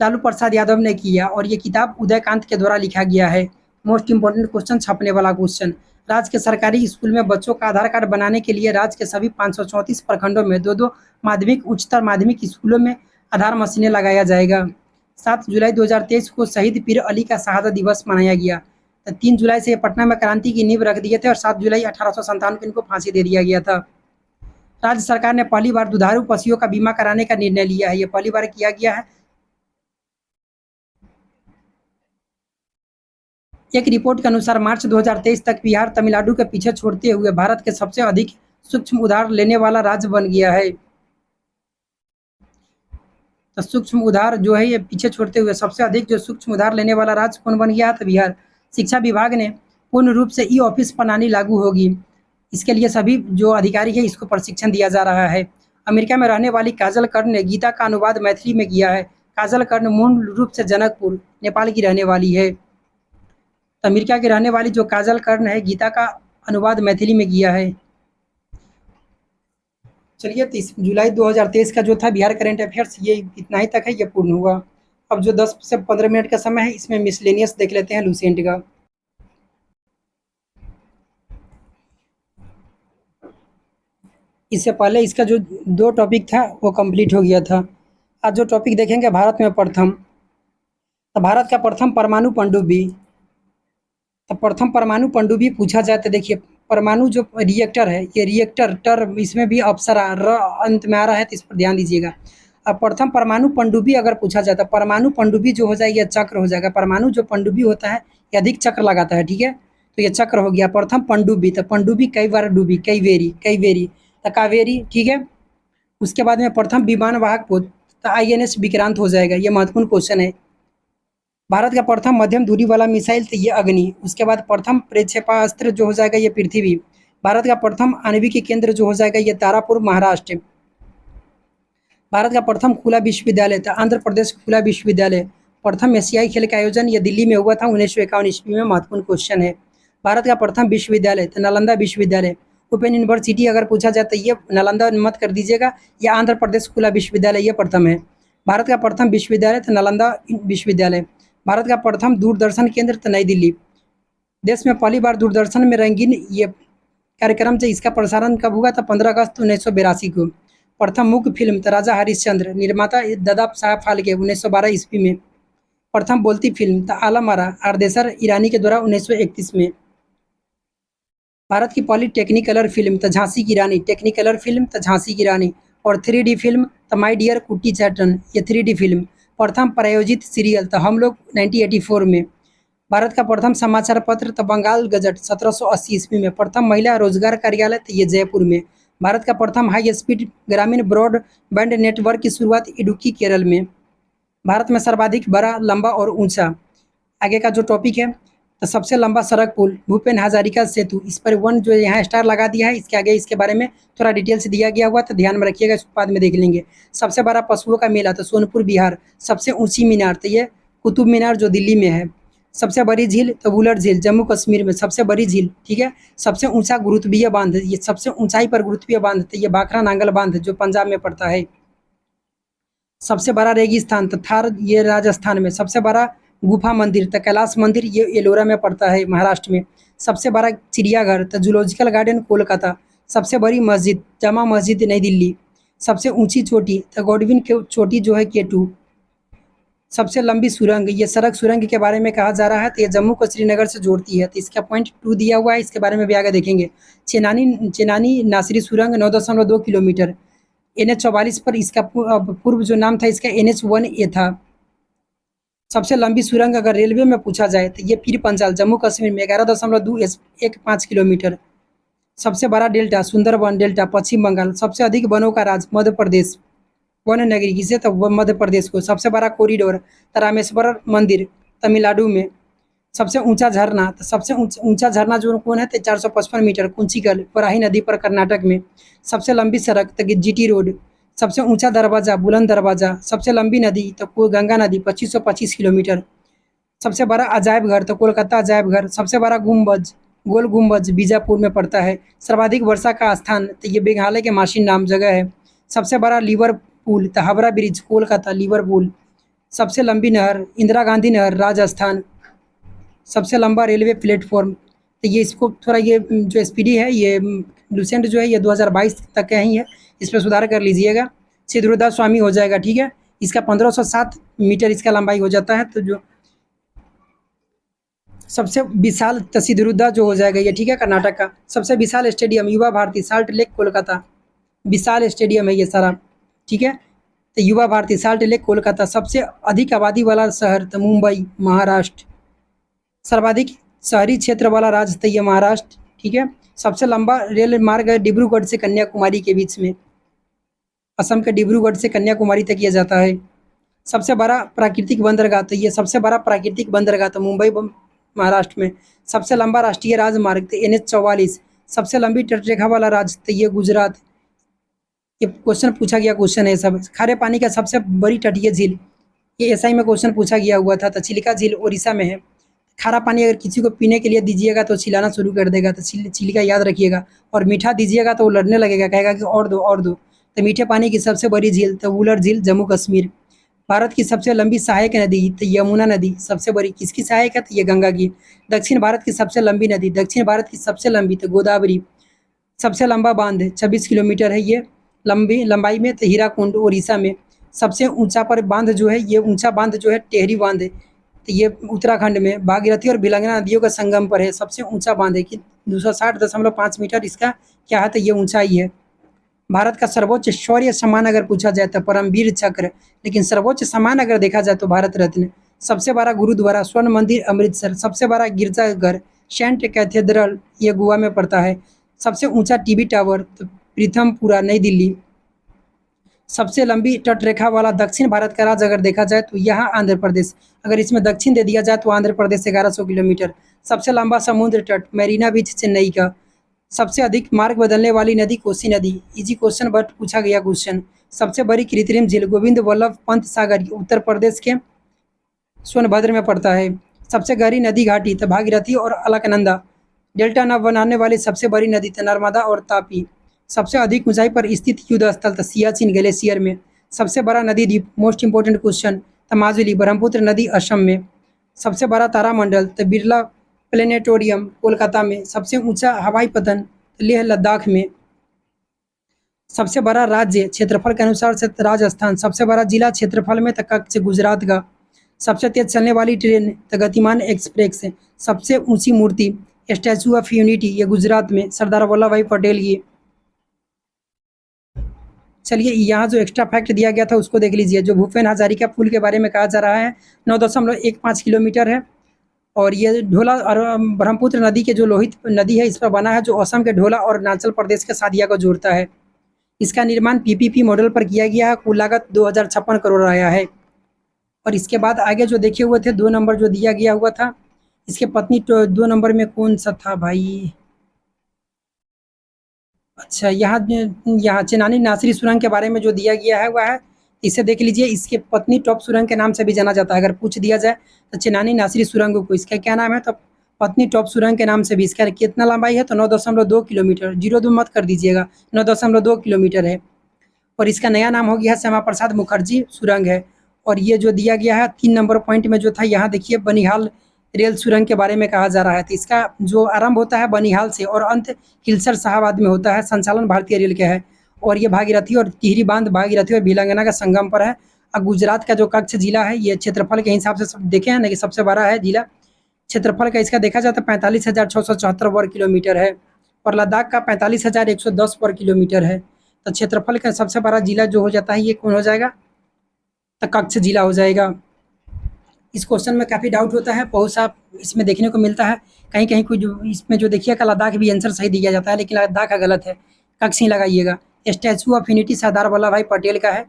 लालू प्रसाद यादव ने किया और ये किताब उदयकांत के द्वारा लिखा गया है। मोस्ट इंपोर्टेंट क्वेश्चन, छपने वाला क्वेश्चन। राज्य के सरकारी स्कूल में बच्चों का आधार कार्ड बनाने के लिए राज्य के सभी 534 प्रखंडों में 2-2 माध्यमिक, उच्चतर माध्यमिक स्कूलों में आधार मशीनें लगाया जाएगा। 7 जुलाई 2023 को शहीद पीर अली का शहादत दिवस मनाया गया। तो 3 जुलाई से पटना में क्रांति की नींव रख दिए थे और 7 जुलाई 1857 को इनको फांसी दे दिया गया था। राज्य सरकार ने पहली बार दुधारू पशुओं का बीमा कराने का निर्णय लिया है। ये पहली बार किया गया है। एक रिपोर्ट के अनुसार मार्च 2023 तक बिहार तमिलनाडु के पीछे छोड़ते हुए भारत के सबसे अधिक सूक्ष्म उधार लेने वाला राज्य बन गया है। तो सूक्ष्म उधार जो है ये पीछे छोड़ते हुए सबसे अधिक जो सूक्ष्म उधार लेने वाला राज्य कौन बन गया? तो बिहार। शिक्षा विभाग ने पूर्ण रूप से ई ऑफिस प्रणाली लागू होगी। इसके लिए सभी जो अधिकारी है इसको प्रशिक्षण दिया जा रहा है। अमेरिका में रहने वाली काजल कर्ण ने गीता का अनुवाद मैथिली में किया है। काजल कर्ण मूल रूप से जनकपुर, नेपाल की रहने वाली है। अमेरिका की रहने वाली जो काजल कर्ण है, गीता का अनुवाद मैथिली में किया है। चलिए, 30 जुलाई 2023 का जो था बिहार करेंट अफेयर्स, ये इतना ही तक है, ये पूर्ण हुआ। अब जो 10 से 15 मिनट का समय है, इसमें मिसलेनियस देख लेते हैं लूसेंट का। इससे पहले इसका जो 2 टॉपिक था वो कंप्लीट हो गया था। आज जो टॉपिक देखेंगे भारत में प्रथम, तो भारत का प्रथम परमाणु पनडुब्बी। तो प्रथम परमाणु पनडुब्बी पूछा जाए तो देखिए, परमाणु जो रिएक्टर है, ये रिएक्टर टर इसमें भी अप्सरा र अंत में आ रहा है, तो इस पर ध्यान दीजिएगा। अब प्रथम परमाणु पनडुब्बी अगर पूछा जाता है, परमाणु पनडुब्बी जो हो जाएगी, चक्र हो जाएगा। परमाणु जो पनडुब्बी होता है ये अधिक चक्र लगाता है, ठीक है। तो ये चक्र हो गया प्रथम पनडुब्बी। तो पनडुब्बी कई बार डूबी, कई वेरी, तो कावेरी, ठीक है। उसके बाद में प्रथम विमान वाहक पोत, तो INS विक्रांत हो जाएगा। ये महत्वपूर्ण क्वेश्चन है। भारत का प्रथम मध्यम दूरी वाला मिसाइल तो ये अग्नि। उसके बाद प्रथम प्रक्षेपास्त्र जो हो जाएगा ये पृथ्वी। भारत का प्रथम आणविक केंद्र जो हो जाएगा ये तारापुर, महाराष्ट्र। भारत का प्रथम खुला विश्वविद्यालय था आंध्र प्रदेश खुला विश्वविद्यालय। प्रथम एशियाई खेल का आयोजन ये दिल्ली में हुआ था 1951 ईस्वी में। महत्वपूर्ण क्वेश्चन है। भारत का प्रथम विश्वविद्यालय था नालंदा विश्वविद्यालय। ओपन यूनिवर्सिटी अगर पूछा जाए तो ये नालंदा मत कर दीजिएगा, यह आंध्र प्रदेश खुला विश्वविद्यालय ये प्रथम है। भारत का प्रथम विश्वविद्यालय था नालंदा विश्वविद्यालय। भारत का प्रथम दूरदर्शन केंद्र था नई दिल्ली। देश में पहली बार दूरदर्शन में रंगीन ये कार्यक्रम से इसका प्रसारण कब हुआ था? 15 अगस्त 1982 को। प्रथम मुख्य फिल्म था राजा हरिश्चंद्र, निर्माता दादा साहब फाल्के 1912 ईस्वी में। प्रथम बोलती फिल्म था आलम आरा, आरदेसर ईरानी के द्वारा 1931 में। भारत की पहली टेक्निकलर फिल्म था झांसी की रानी, टेक्निकलर फिल्म था झांसी की रानी। और 3D फिल्म था माई डियर कुट्टी चैटन, ये 3D फिल्म। प्रथम प्रायोजित सीरियल था हम लोग 1984 में। भारत का प्रथम समाचार पत्र था बंगाल गजट 1780 ईस्वी में। प्रथम महिला रोजगार कार्यालय था ये जयपुर में। भारत का प्रथम हाई स्पीड ग्रामीण ब्रॉडबैंड नेटवर्क की शुरुआत इडुक्की, केरल में। भारत में सर्वाधिक बड़ा, लंबा और ऊंचा। आगे का जो टॉपिक है, तो सबसे लंबा सड़क पुल भूपेन हजारिका सेतु। इस पर 1 जो यहाँ स्टार लगा दिया है, इसके आगे इसके बारे में थोड़ा डिटेल से दिया गया हुआ, तो ध्यान में रखिएगा, इसको बाद में देख लेंगे। सबसे बड़ा पशुओं का मेला तो सोनपुर, बिहार। सबसे ऊंची मीनार तो ये कुतुब मीनार जो दिल्ली में है। सबसे बड़ी झील तो वुलर झील, जम्मू कश्मीर में सबसे बड़ी झील, ठीक है। सबसे ऊंचा गुरुत्वीय बांध, ये सबसे ऊंचाई पर गुरुत्वीय बांध तो ये बाखरा नांगल बांध जो पंजाब में पड़ता है। सबसे बड़ा रेगिस्तान तो थार, ये राजस्थान में। सबसे बड़ा गुफा मंदिर तो कैलाश मंदिर, ये एलोरा में पड़ता है, महाराष्ट्र में। सबसे बड़ा चिड़ियाघर तो जूलॉजिकल गार्डन, कोलकाता। सबसे बड़ी मस्जिद जामा मस्जिद, नई दिल्ली। सबसे ऊंची चोटी तो गॉडविन की चोटी जो है, K2। सबसे लंबी सुरंग, ये सड़क सुरंग के बारे में कहा जा रहा है, तो ये जम्मू को श्रीनगर से जोड़ती है, तो इसका पॉइंट 2 दिया हुआ है, इसके बारे में भी आगे देखेंगे। चेनानी नासरी सुरंग 9.2 किलोमीटर। NH 44 पर इसका पूर्व जो नाम था इसका NH 1A था। सबसे लंबी सुरंग अगर रेलवे में पूछा जाए तो ये पीर पंजाल जम्मू कश्मीर में 11.15 किलोमीटर। सबसे बड़ा डेल्टा सुंदरबन डेल्टा पश्चिम बंगाल। सबसे अधिक वनों का राज्य मध्य प्रदेश, वन नगरी किसे तो मध्य प्रदेश को। सबसे बड़ा कॉरिडोर तो रामेश्वर मंदिर तमिलनाडु में। सबसे ऊंचा झरना तो सबसे ऊंचा झरना जो कौन है तो 455 मीटर कुंचिकल वराही नदी पर कर्नाटक में। सबसे लंबी सड़क तो जीटी रोड। सबसे ऊंचा दरवाजा बुलंद दरवाजा। सबसे लंबी नदी तो गंगा नदी 2525 किलोमीटर। सबसे बड़ा अजायब घर तो कोलकाता अजायब घर। सबसे बड़ा गुम्बज गोल गुम्बज बीजापुर में पड़ता है। सर्वाधिक वर्षा का स्थान तो ये मेघालय के माशिन नाम जगह है। सबसे बड़ा लीवर पुल तो हावड़ा ब्रिज कोलकाता लिवरपूल। सबसे लंबी नहर इंदिरा गांधी नहर राजस्थान। सबसे लंबा रेलवे प्लेटफॉर्म तो ये इसको थोड़ा ये जो स्पीडी है ये लूसेंट जो है ये 2022 तक का ही है, इस पर सुधार कर लीजिएगा। सिद्धरूदा स्वामी हो जाएगा, ठीक है। इसका 1507 मीटर इसका लंबाई हो जाता है। तो जो सबसे विशाल सिद्धरूदा जो हो जाएगा ये, ठीक है, कर्नाटक का। सबसे विशाल स्टेडियम युवा भारती साल्ट लेक कोलकाता। विशाल स्टेडियम है ये सारा, ठीक है। तो युवा भारती साल्ट लेक कोलकाता। सबसे अधिक आबादी वाला शहर तो मुंबई महाराष्ट्र। सर्वाधिक शहरी क्षेत्र वाला राज्य तो ये महाराष्ट्र, ठीक है। सबसे लंबा रेल मार्ग है डिब्रूगढ़ से कन्याकुमारी के बीच में। असम के डिब्रूगढ़ से कन्याकुमारी तक किया जाता है। सबसे बड़ा प्राकृतिक बंदरगाह तो ये सबसे बड़ा प्राकृतिक बंदरगाह तो मुंबई महाराष्ट्र में। सबसे लंबा राष्ट्रीय राजमार्ग तो NH 44। सबसे लंबी तटरेखा वाला राज्य तो ये गुजरात। ये क्वेश्चन पूछा गया क्वेश्चन है सब। खारे पानी का सबसे बड़ी तटीय झील, ये SI में क्वेश्चन पूछा गया हुआ था। तो चिलिका झील उड़ीसा में है। खारा पानी अगर किसी को पीने के लिए दीजिएगा तो चिल्लाना शुरू कर देगा, तो चिलिका याद रखिएगा। और मीठा दीजिएगा तो वो लड़ने लगेगा, कहेगा कि और दो और दो। तो मीठे पानी की सबसे बड़ी झील तो वुलर झील जम्मू कश्मीर। भारत की सबसे लंबी सहायक नदी तो यमुना नदी सबसे बड़ी। किसकी सहायक है तो ये गंगा की। दक्षिण भारत की सबसे लंबी नदी, दक्षिण भारत की सबसे लंबी तो गोदावरी। सबसे लंबा बांध 26 किलोमीटर है ये लंबाई में, तो हीराकुंड उड़ीसा में। सबसे ऊंचा पर बांध जो है ये ऊंचा बांध जो है टेहरी बांध है, तो ये उत्तराखंड में भागीरथी और भिलंगना नदियों का संगम पर है। सबसे ऊंचा बांध है कि 260.5 मीटर इसका क्या है तो ये ऊंचाई है। भारत का सर्वोच्च शौर्य सम्मान अगर पूछा जाए तो परमवीर चक्र, लेकिन सर्वोच्च सम्मान अगर देखा जाए तो भारत रत्न। सबसे बड़ा गुरुद्वारा स्वर्ण मंदिर अमृतसर। सबसे बड़ा गिरजाघर सेंट कैथेड्रल ये गोवा में पड़ता है। सबसे ऊंचा टीवी टावर तो प्रीथमपुरा नई दिल्ली। सबसे लंबी तटरेखा वाला दक्षिण भारत का राज्य अगर देखा जाए तो यहाँ आंध्र प्रदेश। अगर इसमें दक्षिण दे दिया जाए तो आंध्र प्रदेश 1100 किलोमीटर। सबसे लंबा समुद्र तट मरीना बीच चेन्नई का। सबसे अधिक मार्ग बदलने वाली नदी कोसी नदी। इजी क्वेश्चन बट पूछा गया क्वेश्चन। सबसे बड़ी कृत्रिम झील गोविंद वल्लभ पंत सागर उत्तर प्रदेश के सोनभद्र में पड़ता है। सबसे गहरी नदी घाटी तो भागीरथी और अलकनंदा। डेल्टा न बनाने वाली सबसे बड़ी नदी तो नर्मदा और तापी। सबसे अधिक ऊंचाई पर स्थित युद्ध स्थल तो सियाचिन ग्लेशियर में। सबसे बड़ा नदी द्वीप मोस्ट इंपोर्टेंट क्वेश्चन तो माजुली ब्रह्मपुत्र नदी असम में। सबसे बड़ा तारामंडल तो बिरला प्लेनेटोरियम कोलकाता में। सबसे ऊंचा हवाई पतन लेह लद्दाख में। सबसे बड़ा राज्य क्षेत्रफल के अनुसार से राजस्थान। सबसे बड़ा जिला क्षेत्रफल में तो कच्छ गुजरात का। सबसे तेज चलने वाली ट्रेन तो गतिमान एक्सप्रेस है। सबसे ऊंची मूर्ति स्टैचू ऑफ यूनिटी ये गुजरात में सरदार वल्लभ भाई पटेल की। चलिए यहाँ जो एक्स्ट्रा फैक्ट दिया गया था उसको देख लीजिए। जो भूपेन हजारिका पुल के बारे में कहा जा रहा है 9.15 किलोमीटर है। और ये ढोला और ब्रह्मपुत्र नदी के जो लोहित नदी है इस पर बना है, जो असम के ढोला और अरुणाचल प्रदेश के सादिया को जोड़ता है। इसका निर्माण PPP मॉडल पर किया गया है। कुल लागत 2056 करोड़ आया है। और इसके बाद आगे जो देखे हुए थे 2 नंबर जो दिया गया हुआ था, इसके पत्नी 2 नंबर में कौन सा था भाई। अच्छा यहाँ चेनानी नासरी सुरंग के बारे में जो दिया गया है वह है, इसे देख लीजिए। इसके पत्नी टॉप सुरंग के नाम से भी जाना जाता है। अगर पूछ दिया जाए तो चेनानी नासरी सुरंग को इसका क्या नाम है तो पत्नी टॉप सुरंग के नाम से भी। इसका कितना लंबाई है तो 9.2 किलोमीटर। 0.2 मत कर दीजिएगा, 9.2 किलोमीटर है। और इसका नया नाम हो गया है श्यामा प्रसाद मुखर्जी सुरंग है। और ये जो दिया गया है 3 नंबर पॉइंट में जो था, यहाँ देखिए बनिहाल रेल सुरंग के बारे में कहा जा रहा है। तो इसका जो आरंभ होता है बनिहाल से और अंत हिलसर साहाबाद में होता है। संचालन भारतीय रेल के है। और ये भागीरथी और टिहरी बांध भागीरथी और भिलंगना का संगम पर है। और गुजरात का जो कच्छ जिला है ये क्षेत्रफल के हिसाब से सब देखे हैं ना कि सबसे बड़ा है जिला। क्षेत्रफल का इसका देखा जाए तो 45,674 वर्ग किलोमीटर है। और लद्दाख का 45,110 वर्ग किलोमीटर है। तो क्षेत्रफल का सबसे बड़ा जिला जो हो जाता है ये कौन हो जाएगा तो कच्छ जिला हो जाएगा। इस क्वेश्चन में काफ़ी डाउट होता है, बहुत सा इसमें देखने को मिलता है। कहीं कहीं कोई जो इसमें जो देखिएगा लद्दाख भी आंसर सही दिया जाता है, लेकिन लद्दाख का गलत है, कक्स ही लगाइएगा। Statue of unity Sardar Vallabh भाई पटेल का है,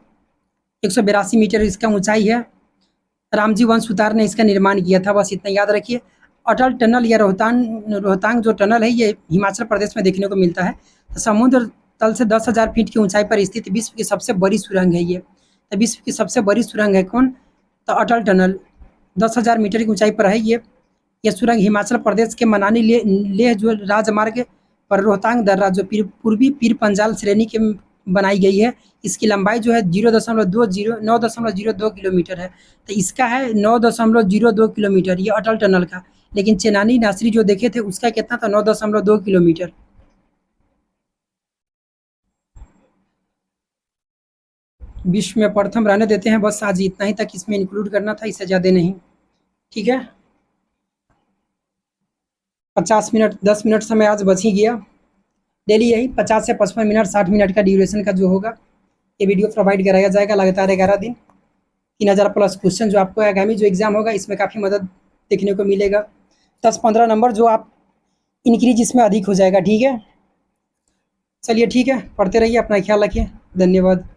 182 मीटर इसका ऊंचाई है। रामजी वंश सुतार ने इसका निर्माण किया था, बस इतना याद रखिए। अटल टनल या रोहतांग रोहतांग जो टनल है ये हिमाचल प्रदेश में देखने को मिलता है। तो समुद्र तल से 10,000 फीट की ऊंचाई पर स्थित विश्व की सबसे बड़ी सुरंग है ये। तो विश्व की सबसे बड़ी सुरंग है कौन? तो अटल टनल 10,000 मीटर की ऊंचाई पर है ये सुरंग हिमाचल प्रदेश के मनाली लेह जो राजमार्ग पर रोहतांग दर्रा जो पूर्वी पीर पंजाल श्रेणी के बनाई गई है। इसकी लंबाई जो है 9.02 किलोमीटर है। तो इसका है 9.02 किलोमीटर ये अटल टनल का। लेकिन चेनानी नासरी जो देखे थे उसका कितना था? 9.2 किलोमीटर। विश्व में प्रथम रहने देते हैं, बस आज इतना ही तक इसमें इंक्लूड करना था, इससे ज़्यादा नहीं। ठीक है, 50 मिनट 10 मिनट समय आज बच ही गया। डेली यही 50 से 55 मिनट 60 मिनट का ड्यूरेशन का जो होगा ये वीडियो प्रोवाइड कराया जाएगा लगातार 11 दिन। 3,000 प्लस क्वेश्चन जो आपको आगामी जो एग्ज़ाम होगा इसमें काफ़ी मदद देखने को मिलेगा। 10-15 नंबर जो आप इंक्रीज इसमें अधिक हो जाएगा। ठीक है, चलिए ठीक है, पढ़ते रहिए, अपना ख्याल रखिए, धन्यवाद।